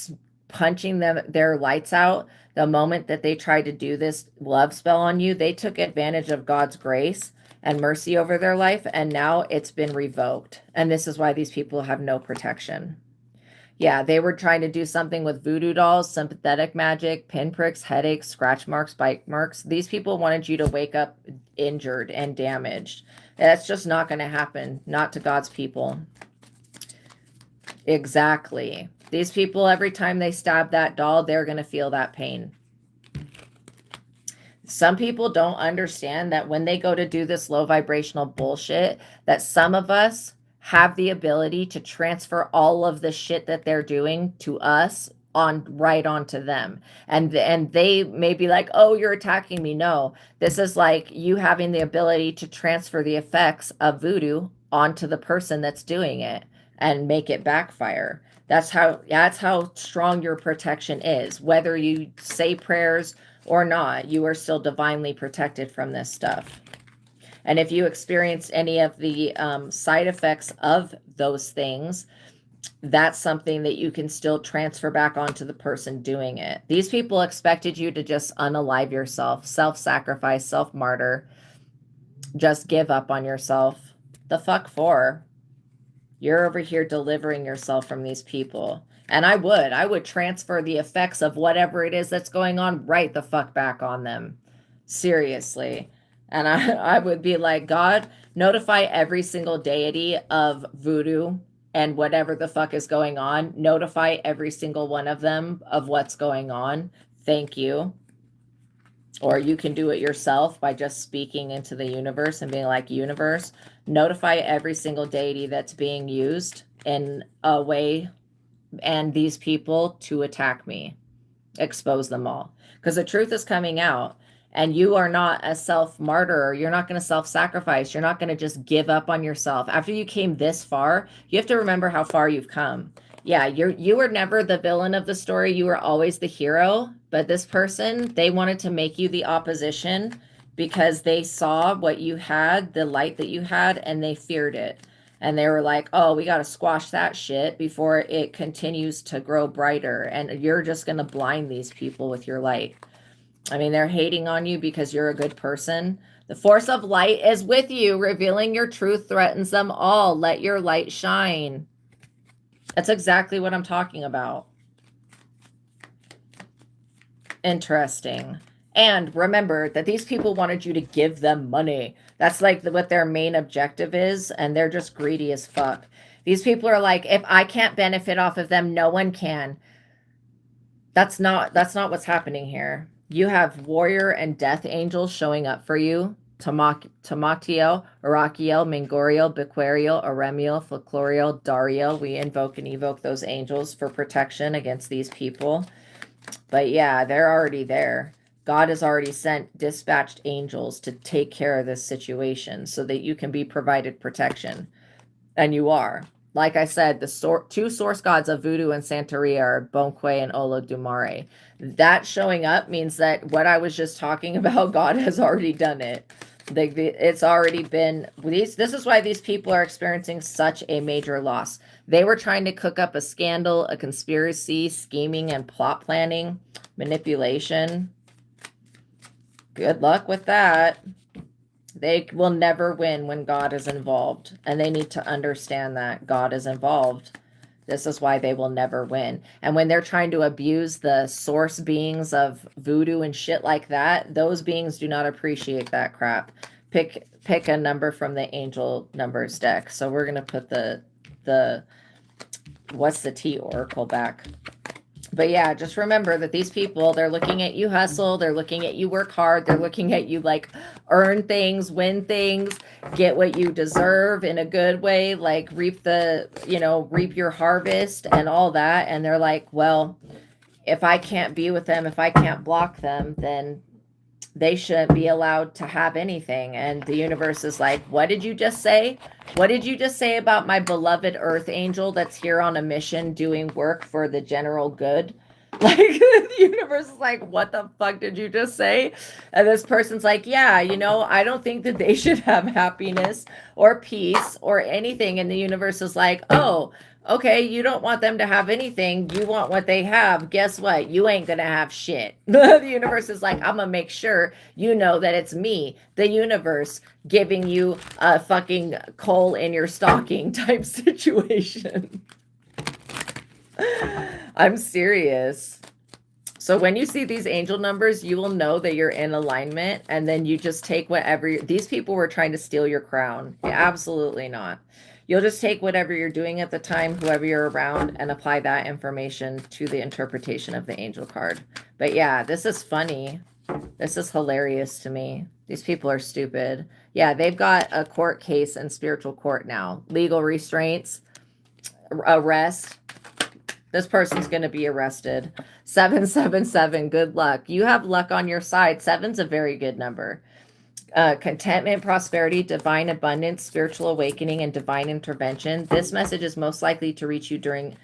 punching their lights out the moment that they tried to do this love spell on you. They took advantage of God's grace and mercy over their life, and now it's been revoked. And this is why these people have no protection. Yeah, they were trying to do something with voodoo dolls, sympathetic magic, pinpricks, headaches, scratch marks, bite marks. These people wanted you to wake up injured and damaged. That's just not going to happen. Not to God's people. Exactly. These people, every time they stab that doll, they're going to feel that pain. Some people don't understand that when they go to do this low vibrational bullshit, that some of us have the ability to transfer all of the shit that they're doing to us right onto them. And they may be like, oh, you're attacking me. No, this is like you having the ability to transfer the effects of voodoo onto the person that's doing it and make it backfire. That's how strong your protection is. Whether you say prayers or not, you are still divinely protected from this stuff. And if you experience any of the side effects of those things, that's something that you can still transfer back onto the person doing it. These people expected you to just unalive yourself, self-sacrifice, self-martyr, just give up on yourself. The fuck for? You're over here delivering yourself from these people. And I would transfer the effects of whatever it is that's going on right the fuck back on them. Seriously. And I would be like, God, notify every single deity of voodoo and whatever the fuck is going on. Notify every single one of them of what's going on. Thank you. Or you can do it yourself by just speaking into the universe and being like, universe, notify every single deity that's being used in a way and these people to attack me. Expose them all. Because the truth is coming out. And you are not a self-martyr. You're not going to self-sacrifice. You're not going to just give up on yourself. After you came this far, you have to remember how far you've come. Yeah, you were never the villain of the story. You were always the hero. But this person, they wanted to make you the opposition because they saw what you had, the light that you had, and they feared it. And they were like, oh, we got to squash that shit before it continues to grow brighter. And you're just going to blind these people with your light. I mean, they're hating on you because you're a good person. The force of light is with you. Revealing your truth threatens them all. Let your light shine. That's exactly what I'm talking about. Interesting. And remember that these people wanted you to give them money. That's like what their main objective is, and they're just greedy as fuck. These people are like, if I can't benefit off of them, no one can. That's not what's happening here. You have warrior and death angels showing up for you. Tamatiel, Arakiel, Mingoriel, Bequariel, Aremiel, Folkloriel, Dariel. We invoke and evoke those angels for protection against these people. But yeah, they're already there. God has already dispatched angels to take care of this situation so that you can be provided protection. And you are. Like I said, the two source gods of Voodoo and Santeria are Bonque and Olodumare. That showing up means that what I was just talking about, God has already done it. It's already been... This is why these people are experiencing such a major loss. They were trying to cook up a scandal, a conspiracy, scheming, and plot planning, manipulation. Good luck with that. They will never win when God is involved. And they need to understand that God is involved. This is why they will never win. And when they're trying to abuse the source beings of voodoo and shit like that, those beings do not appreciate that crap. Pick a number from the angel numbers deck. So we're going to put the what's the T oracle back. But yeah, just remember that these people, they're looking at you hustle, they're looking at you work hard, they're looking at you like earn things, win things, get what you deserve in a good way, like reap your harvest and all that. And they're like, well, if I can't be with them, if I can't block them, then they shouldn't be allowed to have anything. And the universe is like, what did you just say? What did you just say about my beloved earth angel that's here on a mission doing work for the general good? Like, the universe is like, what the fuck did you just say? And this person's like, yeah, I don't think that they should have happiness or peace or anything. And the universe is like, oh, okay, you don't want them to have anything. You want what they have. Guess what? You ain't going to have shit. The universe is like, I'm going to make sure you know that it's me, the universe, giving you a fucking coal in your stocking type situation. I'm serious. So when you see these angel numbers, you will know that you're in alignment, and then you just take whatever... These people were trying to steal your crown. Yeah, absolutely not. You'll just take whatever you're doing at the time, whoever you're around, and apply that information to the interpretation of the angel card. But yeah, this is funny. This is hilarious to me. These people are stupid. Yeah, they've got a court case in spiritual court now. Legal restraints, arrest. This person's going to be arrested. 777, good luck. You have luck on your side. 7's a very good number. Contentment, prosperity, divine abundance, spiritual awakening, and divine intervention. This message is most likely to reach you during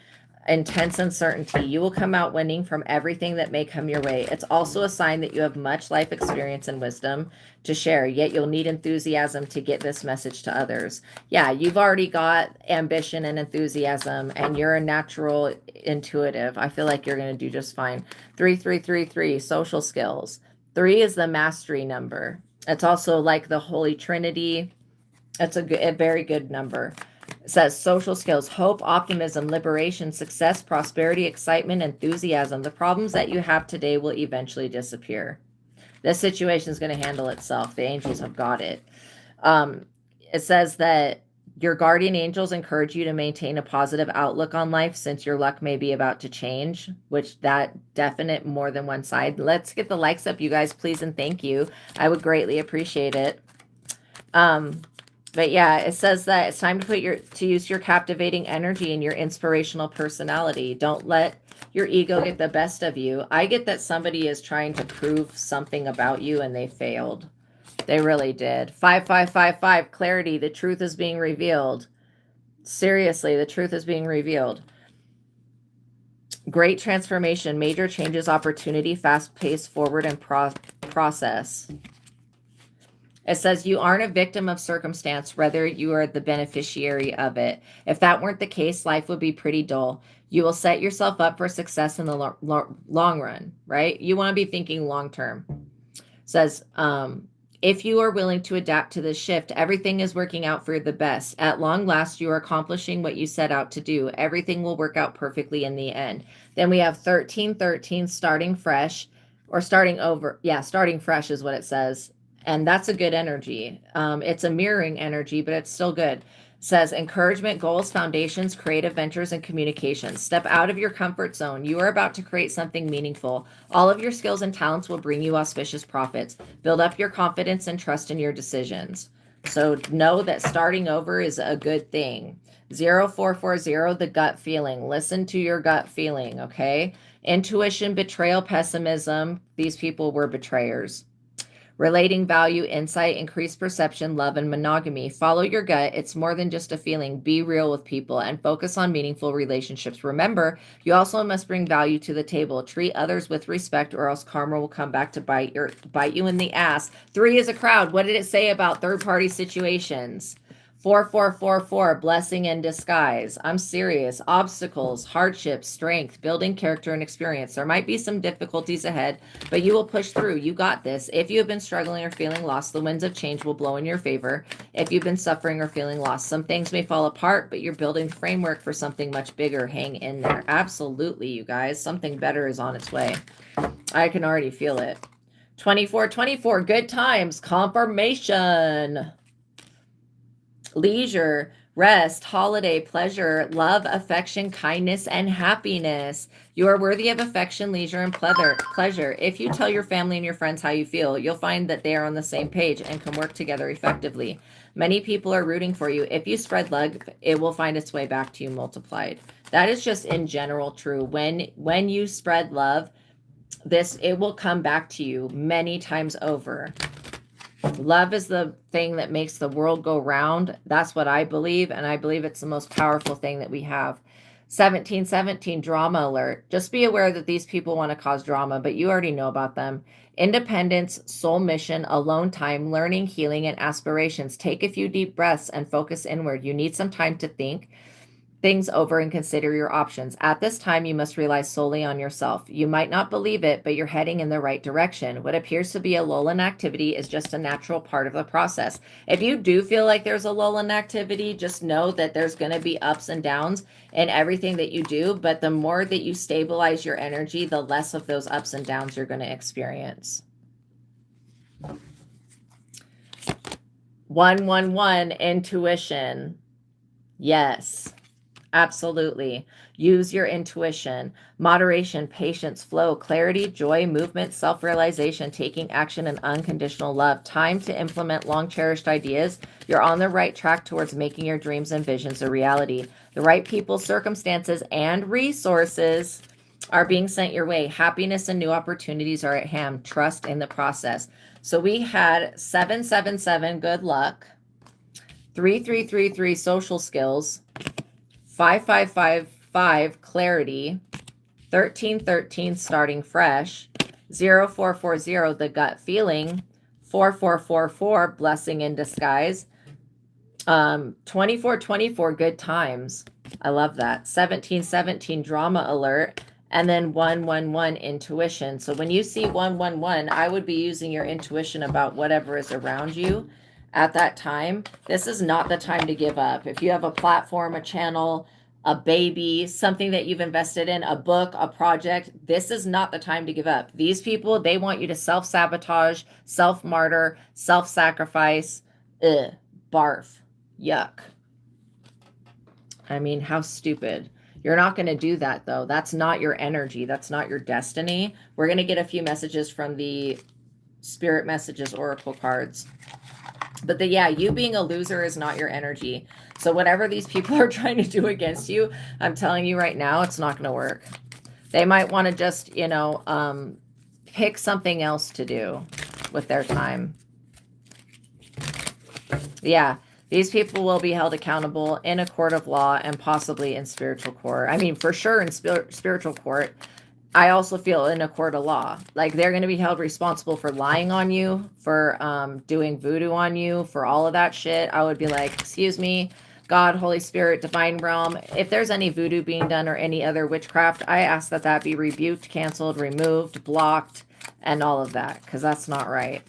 intense uncertainty. You will come out winning from everything that may come your way. It's also a sign that you have much life experience and wisdom to share, yet you'll need enthusiasm to get this message to others. Yeah, you've already got ambition and enthusiasm, and you're a natural intuitive. I feel like you're going to do just fine. 3333, social skills. 3 is the mastery number. It's also like the Holy Trinity. It's a very good number. It says social skills, hope, optimism, liberation, success, prosperity, excitement, enthusiasm. The problems that you have today will eventually disappear. This situation is going to handle itself. The angels have got it. It says that your guardian angels encourage you to maintain a positive outlook on life since your luck may be about to change, which that definite more than one side. Let's get the likes up, you guys, please, and thank you. I would greatly appreciate it. But yeah, it says that it's time to use your captivating energy and your inspirational personality. Don't let your ego get the best of you. I get that somebody is trying to prove something about you and they failed. They really did. 5555, clarity. The truth is being revealed. Seriously, the truth is being revealed. Great transformation, major changes, opportunity, fast-paced, forward, and process. It says you aren't a victim of circumstance, rather you are the beneficiary of it. If that weren't the case, life would be pretty dull. You will set yourself up for success in the long run, right? You want to be thinking long term. It says, if you are willing to adapt to this shift, everything is working out for the best. At long last, you are accomplishing what you set out to do. Everything will work out perfectly in the end. Then we have 1313, starting fresh. or starting over. Yeah, starting fresh is what it says. And that's a good energy. It's a mirroring energy, but it's still good. It says encouragement, goals, foundations, creative ventures, and communications. Step out of your comfort zone. You are about to create something meaningful. All of your skills and talents will bring you auspicious profits. Build up your confidence and trust in your decisions. So know that starting over is a good thing. 0440, the gut feeling. Listen to your gut feeling, okay? Intuition, betrayal, pessimism. These people were betrayers. Relating value, insight, increased perception, love, and monogamy. Follow your gut. It's more than just a feeling. Be real with people and focus on meaningful relationships. Remember, you also must bring value to the table. Treat others with respect or else karma will come back to bite you in the ass. 3 is a crowd. What did it say about third-party situations? 4444, blessing in disguise. I'm serious. Obstacles, hardships, strength, building character and experience. There might be some difficulties ahead, but you will push through. You got this. If you have been struggling or feeling lost, the winds of change will blow in your favor. If you've been suffering or feeling lost, some things may fall apart, but you're building the framework for something much bigger. Hang in there. Absolutely, you guys. Something better is on its way. I can already feel it. 2424, good times, confirmation. Leisure, rest, holiday, pleasure, love, affection, kindness, and happiness. You are worthy of affection, leisure, and pleasure. If you tell your family and your friends how you feel, you'll find that they are on the same page and can work together effectively. Many people are rooting for you. If you spread love, it will find its way back to you multiplied. That is just in general true. When you spread love, it will come back to you many times over. Love is the thing that makes the world go round. That's what I believe, and I believe it's the most powerful thing that we have. 1717, drama alert. Just be aware that these people want to cause drama, but you already know about them. Independence, soul mission, alone time, learning, healing, and aspirations. Take a few deep breaths and focus inward. You need some time to think things over and consider your options. At this time, you must rely solely on yourself. You might not believe it, but you're heading in the right direction. What appears to be a lull in activity is just a natural part of the process. If you do feel like there's a lull in activity, just know that there's going to be ups and downs in everything that you do, but the more that you stabilize your energy, the less of those ups and downs you're going to experience. 111, intuition. Yes. Absolutely. Use your intuition, moderation, patience, flow, clarity, joy, movement, self-realization, taking action, and unconditional love. Time to implement long-cherished ideas. You're on the right track towards making your dreams and visions a reality. The right people, circumstances, and resources are being sent your way. Happiness and new opportunities are at hand. Trust in the process. So we had 777, good luck. 3333, social skills. 5555, clarity. 1313, starting fresh. 0440, the gut feeling. 4444, blessing in disguise. 2424, good times. I love that. 1717, drama alert. And then 111, intuition. So when you see 111, I would be using your intuition about whatever is around you at that time. This is not the time to give up. If you have a platform, a channel, a baby, something that you've invested in, a book, a project, this is not the time to give up. These people, they want you to self-sabotage, self-martyr, self-sacrifice. Ugh, barf, yuck. I mean, how stupid. You're not going to do that, though. That's not your energy. That's not your destiny. We're going to get a few messages from the Spirit Messages Oracle cards. But yeah, you being a loser is not your energy. So whatever these people are trying to do against you, I'm telling you right now, it's not going to work. They might want to just, pick something else to do with their time. Yeah, these people will be held accountable in a court of law and possibly in spiritual court. I mean, for sure in spiritual court. I also feel in a court of law, like they're going to be held responsible for lying on you, for doing voodoo on you, for all of that shit. I would be like, excuse me, God, Holy Spirit, divine realm. If there's any voodoo being done or any other witchcraft, I ask that that be rebuked, canceled, removed, blocked, and all of that, because that's not right.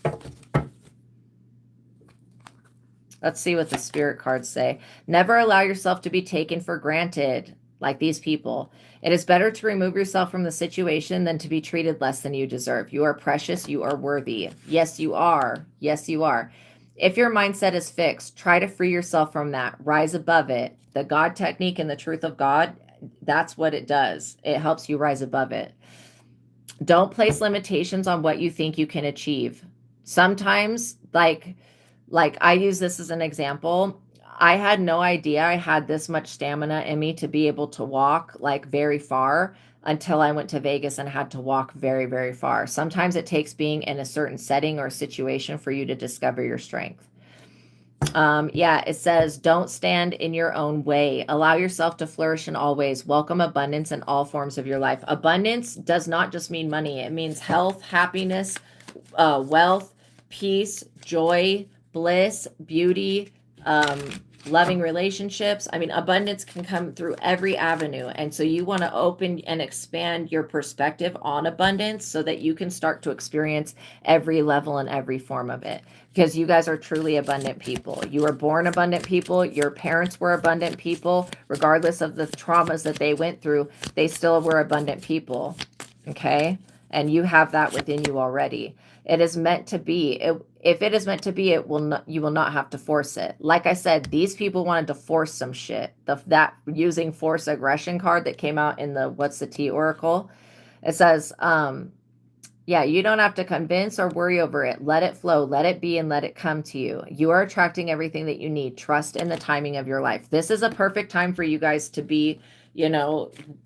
Let's see what the spirit cards say. Never allow yourself to be taken for granted. like these people. It is better to remove yourself from the situation than to be treated less than you deserve. You are precious. You are worthy. Yes, you are. Yes, you are. If your mindset is fixed, try to free yourself from that. Rise above it. The God technique and the truth of God, that's what it does. It helps you rise above it. Don't place limitations on what you think you can achieve. Sometimes, like I use this as an example. I had no idea I had this much stamina in me to be able to walk like very far until I went to Vegas and had to walk very, very far. Sometimes it takes being in a certain setting or situation for you to discover your strength. Yeah, it says, don't stand in your own way. Allow yourself to flourish in all ways. Welcome abundance in all forms of your life. Abundance does not just mean money. It means health, happiness, wealth, peace, joy, bliss, beauty, loving relationships. I mean, abundance can come through every avenue. And so you want to open and expand your perspective on abundance so that you can start to experience every level and every form of it. Because you guys are truly abundant people. You were born abundant people. Your parents were abundant people. Regardless of the traumas that they went through, they still were abundant people. Okay? And you have that within you already. It is meant to be. If it is meant to be, you will not have to force it. Like I said, these people wanted to force some shit. That using force aggression card that came out in the What's the Tea Oracle. It says, yeah, you don't have to convince or worry over it. Let it flow, let it be, and let it come to you. You are attracting everything that you need. Trust in the timing of your life. This is a perfect time for you guys to be,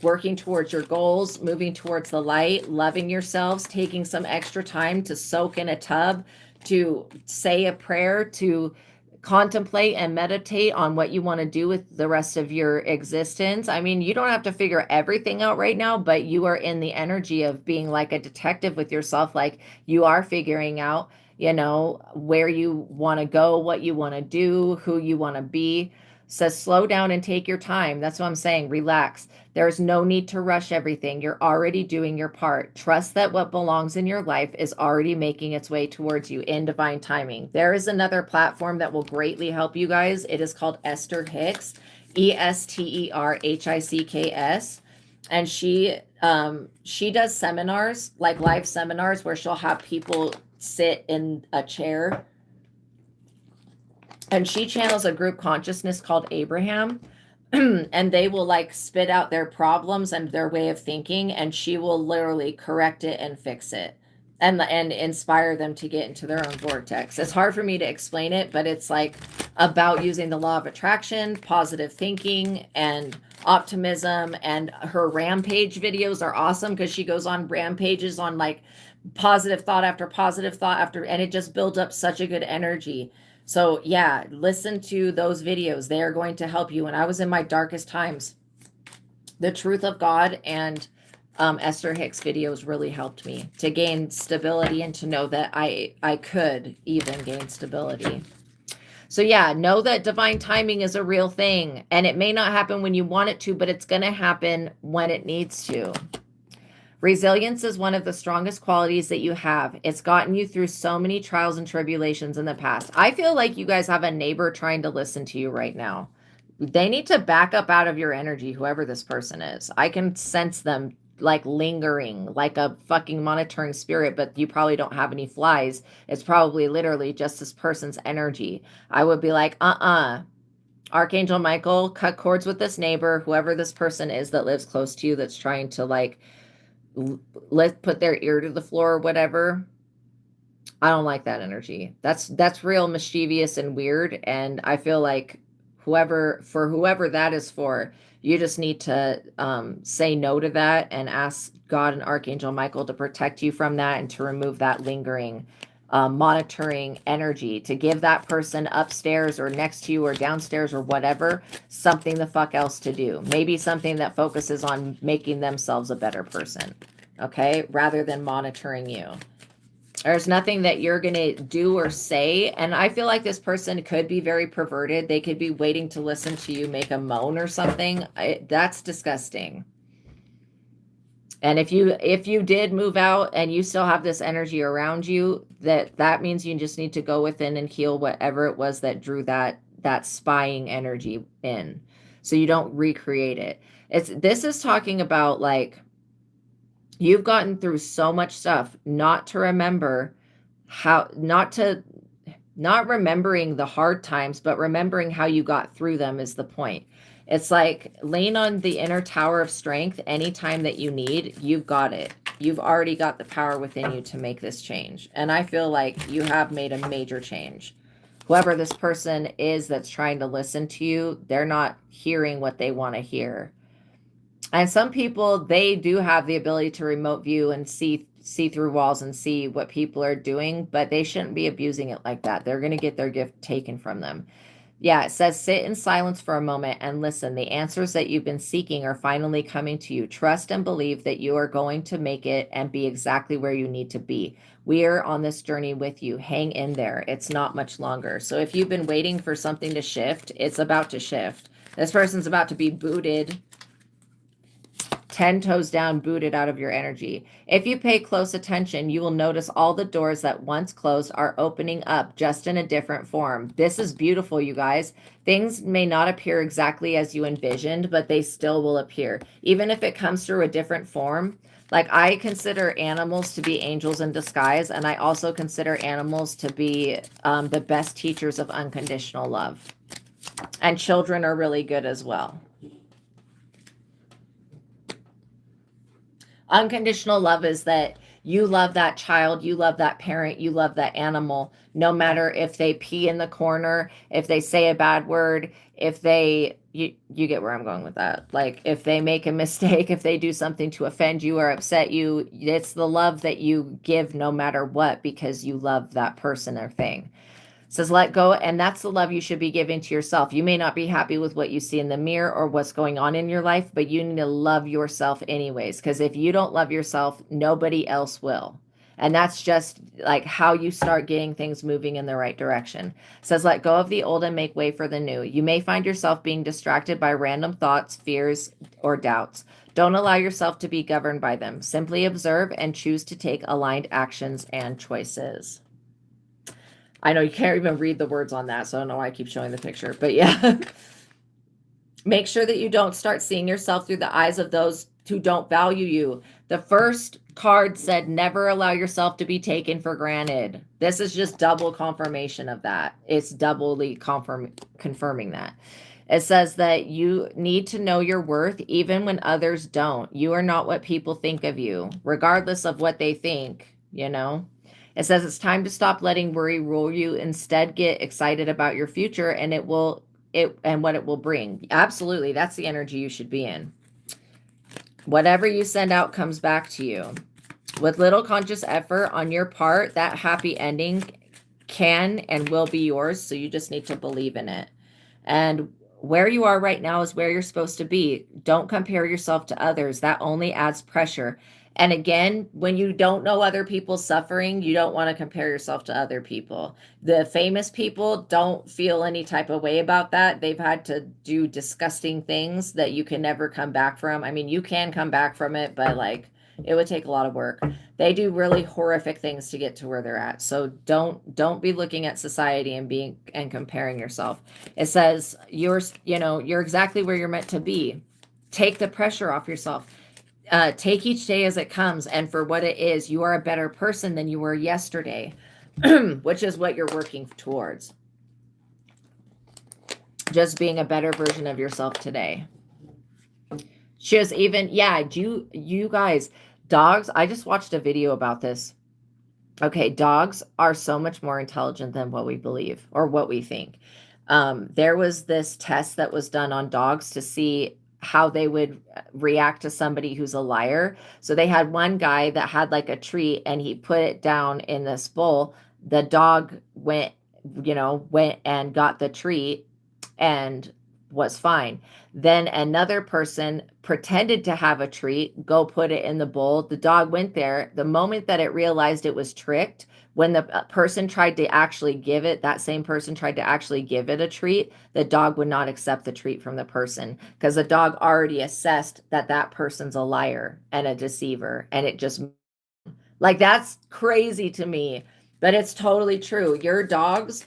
working towards your goals, moving towards the light, loving yourselves, taking some extra time to soak in a tub, to say a prayer, to contemplate and meditate on what you want to do with the rest of your existence. I mean, you don't have to figure everything out right now, but you are in the energy of being like a detective with yourself. Like you are figuring out, where you want to go, what you want to do, who you want to be. Says slow down and take your time. That's what I'm saying. Relax. There's no need to rush everything. You're already doing your part. Trust that what belongs in your life is already making its way towards you in divine timing. There is another platform that will greatly help you guys. It is called Esther Hicks, ESTERHICKS. And she does seminars, like live seminars, where she'll have people sit in a chair. And she channels a group consciousness called Abraham. And they will like spit out their problems and their way of thinking, and she will literally correct it and fix it and inspire them to get into their own vortex. It's hard for me to explain it, but it's like about using the law of attraction, positive thinking, and optimism. And her rampage videos are awesome because she goes on rampages on like positive thought after positive thought after, and it just builds up such a good energy. So yeah, listen to those videos. They are going to help you. When I was in my darkest times, the truth of God and Esther Hicks videos really helped me to gain stability and to know that I could even gain stability. So yeah, know that divine timing is a real thing, and it may not happen when you want it to, but it's going to happen when it needs to. Resilience is one of the strongest qualities that you have. It's gotten you through so many trials and tribulations in the past. I feel like you guys have a neighbor trying to listen to you right now. They need to back up out of your energy, whoever this person is. I can sense them like lingering, like a fucking monitoring spirit, but you probably don't have any flies. It's probably literally just this person's energy. I would be like, Archangel Michael, cut cords with this neighbor, whoever this person is that lives close to you that's trying to like put their ear to the floor or whatever. I don't like that energy. That's real mischievous and weird. And I feel like whoever that is for, you just need to say no to that and ask God and Archangel Michael to protect you from that and to remove that lingering monitoring energy, to give that person upstairs or next to you or downstairs or whatever something the fuck else to do. Maybe something that focuses on making themselves a better person, okay, rather than monitoring you. There's nothing that you're going to do or say. And I feel like this person could be very perverted. They could be waiting to listen to you make a moan or something. That's disgusting. And if you did move out and you still have this energy around you, that means you just need to go within and heal whatever it was that drew that spying energy in, so you don't recreate it. This is talking about like you've gotten through so much stuff not to remember how not remembering the hard times, but remembering how you got through them is the point. It's like lean on the inner tower of strength anytime that you need. You've got it. You've already got the power within you to make this change. And I feel like you have made a major change. Whoever this person is that's trying to listen to you, they're not hearing what they want to hear. And some people, they do have the ability to remote view and see through walls and see what people are doing, but they shouldn't be abusing it like that. They're going to get their gift taken from them. Yeah, it says sit in silence for a moment and listen. The answers that you've been seeking are finally coming to you. Trust and believe that you are going to make it and be exactly where you need to be. We are on this journey with you. Hang in there. It's not much longer. So if you've been waiting for something to shift, it's about to shift. This person's about to be booted 10 toes down, booted out of your energy. If you pay close attention, you will notice all the doors that once closed are opening up, just in a different form. This is beautiful, you guys. Things may not appear exactly as you envisioned, but they still will appear. Even if it comes through a different form. Like, I consider animals to be angels in disguise, and I also consider animals to be the best teachers of unconditional love. And children are really good as well. Unconditional love is that you love that child, you love that parent, you love that animal, no matter if they pee in the corner, if they say a bad word, if they, you get where I'm going with that. Like, if they make a mistake, if they do something to offend you or upset you, it's the love that you give no matter what, because you love that person or thing. Says let go, and that's the love you should be giving to yourself. You may not be happy with what you see in the mirror or what's going on in your life, but you need to love yourself anyways, because if you don't love yourself, nobody else will. And that's just like how you start getting things moving in the right direction. Says let go of the old and make way for the new. You may find yourself being distracted by random thoughts, fears, or doubts. Don't allow yourself to be governed by them. Simply observe and choose to take aligned actions and choices. I know you can't even read the words on that, so I don't know why I keep showing the picture, but yeah. Make sure that you don't start seeing yourself through the eyes of those who don't value you. The first card said, never allow yourself to be taken for granted. This is just double confirmation of that. It's doubly confirming that. It says that you need to know your worth even when others don't. You are not what people think of you, regardless of what they think, you know? It says it's time to stop letting worry rule you. Instead, get excited about your future and what it will bring. Absolutely. That's the energy you should be in. Whatever you send out comes back to you. With little conscious effort on your part, that happy ending can and will be yours. So you just need to believe in it. And where you are right now is where you're supposed to be. Don't compare yourself to others. That only adds pressure. And again, when you don't know other people's suffering, you don't want to compare yourself to other people. The famous people don't feel any type of way about that. They've had to do disgusting things that you can never come back from. I mean, you can come back from it, but like it would take a lot of work. They do really horrific things to get to where they're at. So don't be looking at society and comparing yourself. It says you're exactly where you're meant to be. Take the pressure off yourself. Take each day as it comes, and for what it is, you are a better person than you were yesterday, which is what you're working towards. Just being a better version of yourself today. She was even, yeah, you guys, dogs, I just watched a video about this. Okay, dogs are so much more intelligent than what we believe or what we think. There was this test that was done on dogs to see how they would react to somebody who's a liar. So they had one guy that had like a treat and he put it down in this bowl. The dog went and got the treat and was fine. Then another person pretended to have a treat, go put it in the bowl. The dog went there. The moment that it realized it was tricked, when the person tried to actually give it, that same person tried to actually give it a treat, the dog would not accept the treat from the person because the dog already assessed that that person's a liar and a deceiver. And it just, like, that's crazy to me, but it's totally true. Your dogs,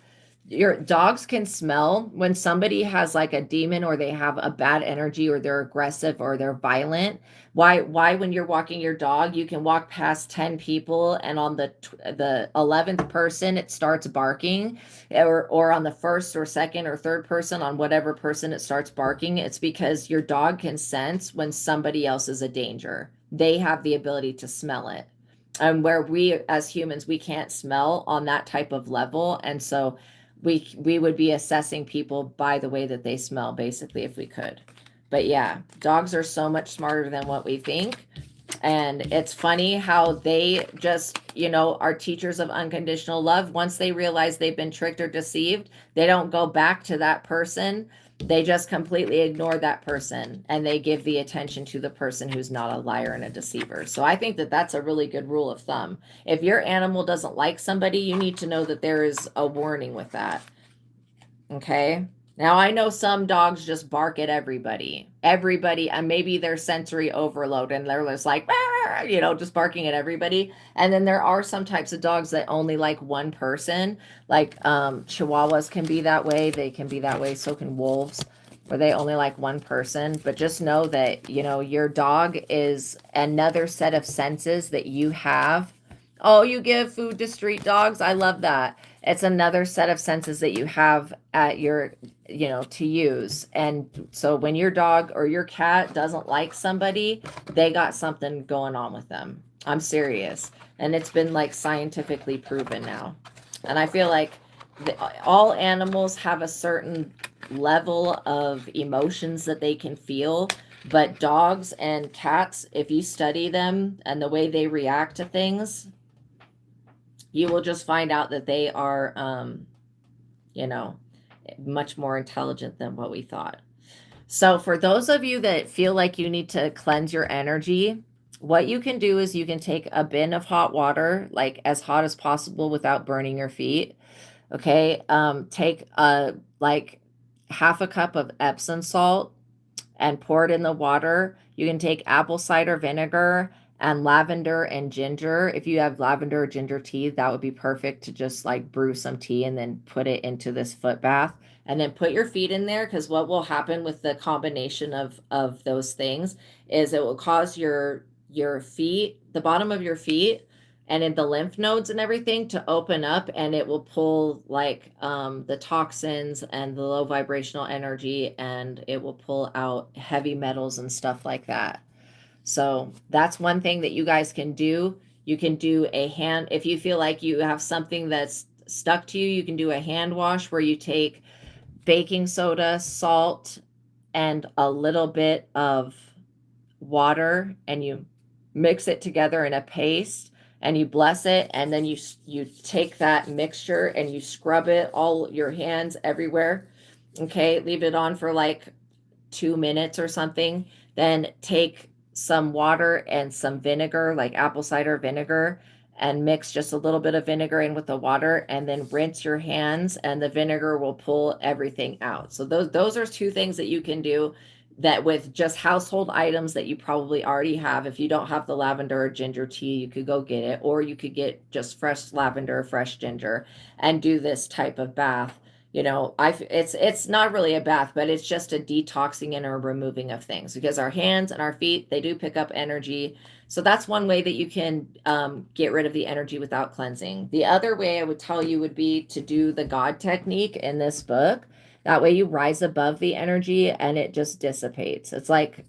your dogs can smell when somebody has like a demon, or they have a bad energy, or they're aggressive, or they're violent. Why when you're walking your dog, you can walk past 10 people, and on the 11th person it starts barking, or on the first or second or third person, on whatever person it starts barking. It's because your dog can sense when somebody else is a danger. They have the ability to smell it. And where we as humans, we can't smell on that type of level. And so we would be assessing people by the way that they smell, basically, if we could. But yeah, dogs are so much smarter than what we think. And it's funny how they just, are teachers of unconditional love. Once they realize they've been tricked or deceived, they don't go back to that person. They just completely ignore that person, and they give the attention to the person who's not a liar and a deceiver. So I think that that's a really good rule of thumb. If your animal doesn't like somebody, you need to know that there is a warning with that. Okay. Now, I know some dogs just bark at everybody, and maybe they're sensory overload and they're just like, just barking at everybody. And then there are some types of dogs that only like one person, like Chihuahuas can be that way. They can be that way. So can wolves, where they only like one person. But just know that, your dog is another set of senses that you have. Oh, you give food to street dogs. I love that. It's another set of senses that you have at your, to use. And so when your dog or your cat doesn't like somebody, they got something going on with them. I'm serious. And it's been like scientifically proven now. And I feel like all animals have a certain level of emotions that they can feel. But dogs and cats, if you study them and the way they react to things, you will just find out that they are, much more intelligent than what we thought. So for those of you that feel like you need to cleanse your energy, what you can do is you can take a bin of hot water, like as hot as possible without burning your feet. Okay. Take like half a cup of Epsom salt and pour it in the water. You can take apple cider vinegar and lavender and ginger. If you have lavender or ginger tea, that would be perfect to just like brew some tea and then put it into this foot bath. And then put your feet in there, because what will happen with the combination of those things is it will cause your feet, the bottom of your feet, and in the lymph nodes and everything to open up, and it will pull like the toxins and the low vibrational energy, and it will pull out heavy metals and stuff like that. So that's one thing that you guys can do. You can do a hand, if you feel like you have something that's stuck to you, you can do a hand wash where you take baking soda, salt, and a little bit of water, and you mix it together in a paste, and you bless it, and then you take that mixture and you scrub it all your hands everywhere. Okay, leave it on for like 2 minutes or something. Then take some water and some vinegar, like apple cider vinegar, and mix just a little bit of vinegar in with the water, and then rinse your hands, and the vinegar will pull everything out. So those are 2 things that you can do that with just household items that you probably already have. If you don't have the lavender or ginger tea, you could go get it, or you could get just fresh lavender, fresh ginger, and do this type of bath. It's not really a bath, but it's just a detoxing and a removing of things, because our hands and our feet, they do pick up energy. So that's one way that you can get rid of the energy without cleansing. The other way I would tell you would be to do the God technique in this book. That way you rise above the energy and it just dissipates. It's like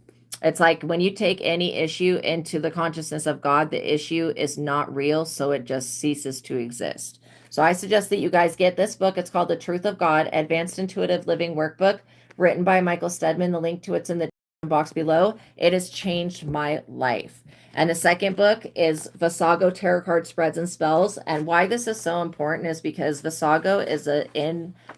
when you take any issue into the consciousness of God, the issue is not real, so it just ceases to exist. So I suggest that you guys get this book. It's called The Truth of God, Advanced Intuitive Living Workbook, written by Michael Steadman. The link to it's in the box below. It has changed my life. And the second book is Visago Tarot Card Spreads and Spells. And why this is so important is because Visago is a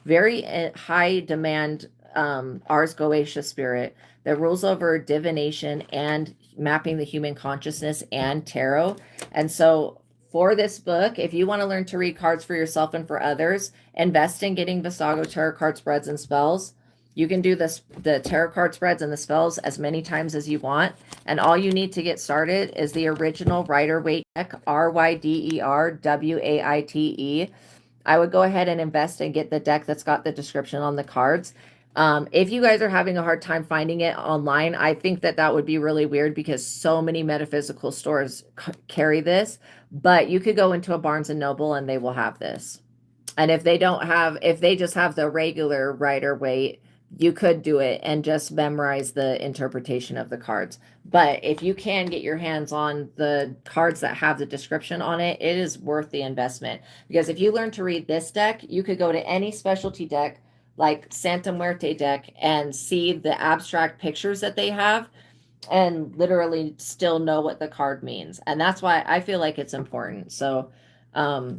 very high demand Ars Goetia spirit that rules over divination and mapping the human consciousness and tarot. And so for this book, if you want to learn to read cards for yourself and for others, invest in getting Visago Tarot Card Spreads and Spells. You can do the tarot card spreads and the spells as many times as you want. And all you need to get started is the original Rider-Waite deck, Ryderwaite. I would go ahead and invest and get the deck that's got the description on the cards. If you guys are having a hard time finding it online, I think that that would be really weird because so many metaphysical stores carry this, but you could go into a Barnes and Noble and they will have this. And if they don't have, if they just have the regular Rider Waite, you could do it and just memorize the interpretation of the cards. But if you can get your hands on the cards that have the description on it, it is worth the investment. Because if you learn to read this deck, you could go to any specialty deck like Santa Muerte deck and see the abstract pictures that they have and literally still know what the card means. And that's why I feel like it's important. So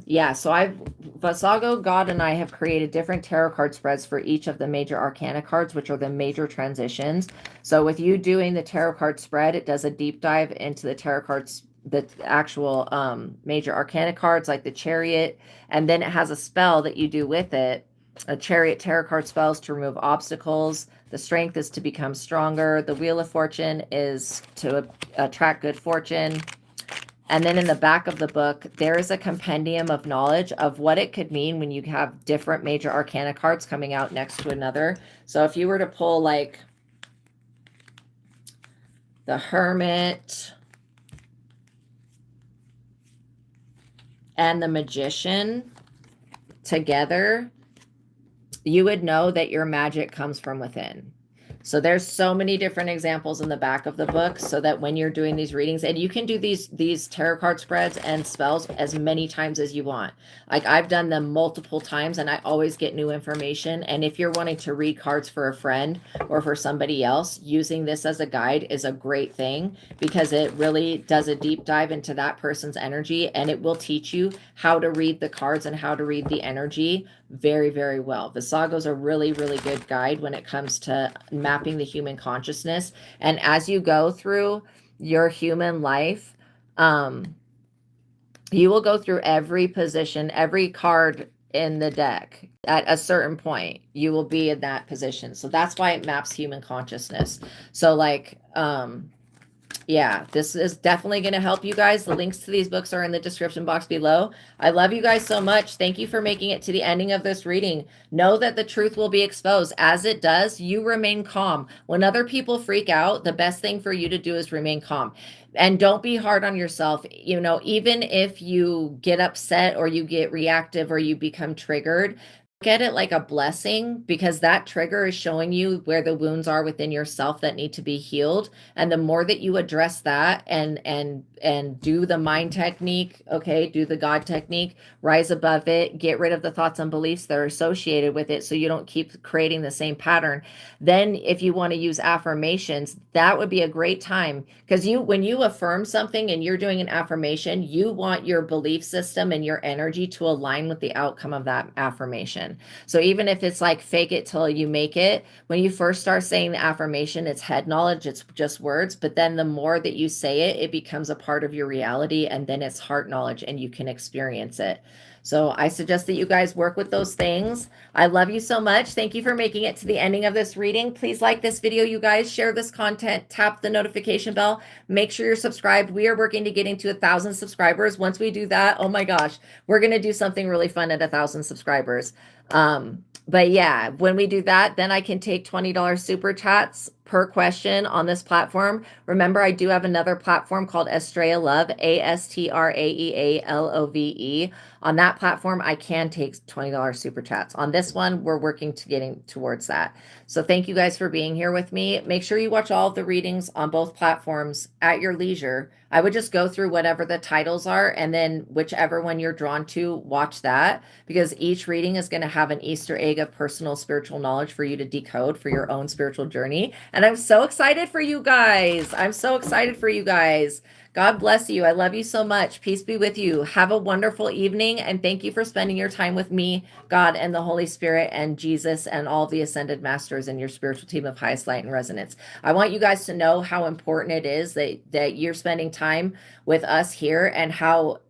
yeah, so Vasago, God, and I have created different tarot card spreads for each of the major arcana cards, which are the major transitions. So with you doing the tarot card spread, it does a deep dive into the tarot cards, the actual major arcana cards like the Chariot, and then it has a spell that you do with it. A Chariot tarot card spells to remove obstacles. The Strength is to become stronger. The Wheel of Fortune is to attract good fortune. And then in the back of the book, there is a compendium of knowledge of what it could mean when you have different major arcana cards coming out next to another. So if you were to pull like the Hermit and the Magician together, you would know that your magic comes from within. So there's so many different examples in the back of the book so that when you're doing these readings, and you can do these tarot card spreads and spells as many times as you want. Like I've done them multiple times and I always get new information. And if you're wanting to read cards for a friend or for somebody else, using this as a guide is a great thing because it really does a deep dive into that person's energy and it will teach you how to read the cards and how to read the energy very, very well. Visago's a really, really good guide when it comes to mapping the human consciousness. And as you go through your human life, you will go through every position, every card in the deck. At a certain point, you will be in that position. So that's why it maps human consciousness. So like, yeah, this is definitely going to help you guys. The links to these books are in the description box below. I love you guys so much. Thank you for making it to the ending of this reading. Know that the truth will be exposed. As it does, you remain calm. When other people freak out, the best thing for you to do is remain calm. And don't be hard on yourself. You know, even if you get upset or you get reactive or you become triggered, look at it like a blessing because that trigger is showing you where the wounds are within yourself that need to be healed. And the more that you address that and do the mind technique, okay, do the God technique, rise above it, get rid of the thoughts and beliefs that are associated with it so you don't keep creating the same pattern. Then if you want to use affirmations, that would be a great time because when you affirm something and you're doing an affirmation, you want your belief system and your energy to align with the outcome of that affirmation. So even if it's like fake it till you make it, when you first start saying the affirmation, it's head knowledge, it's just words, but then the more that you say it, it becomes a part of your reality and then it's heart knowledge and you can experience it. So I suggest that you guys work with those things. I love you so much. Thank you for making it to the ending of this reading. Please like this video, you guys. Share this content. Tap the notification bell. Make sure you're subscribed. We are working to getting to 1,000 subscribers. Once we do that, oh my gosh, we're going to do something really fun at 1,000 subscribers. But yeah, when we do that, then I can take $20 super chats per question on this platform. Remember, I do have another platform called Astraea Love, ASTRAEALOVE. On that platform, I can take $20 super chats. On this one, we're working to getting towards that. So thank you guys for being here with me. Make sure you watch all of the readings on both platforms at your leisure. I would just go through whatever the titles are, and then whichever one you're drawn to, watch that, because each reading is going to have an Easter egg of personal spiritual knowledge for you to decode for your own spiritual journey. And I'm so excited for you guys. I'm so excited for you guys. God bless you. I love you so much. Peace be with you. Have a wonderful evening. And thank you for spending your time with me, God, and the Holy Spirit, and Jesus, and all the ascended masters and your spiritual team of highest light and resonance. I want you guys to know how important it is that you're spending time with us here and how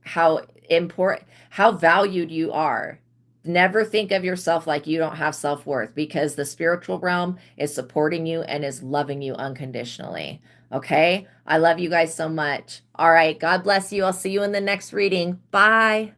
important, how valued you are. Never think of yourself like you don't have self-worth, because the spiritual realm is supporting you and is loving you unconditionally. Okay? I love you guys so much. All right. God bless you. I'll see you in the next reading. Bye.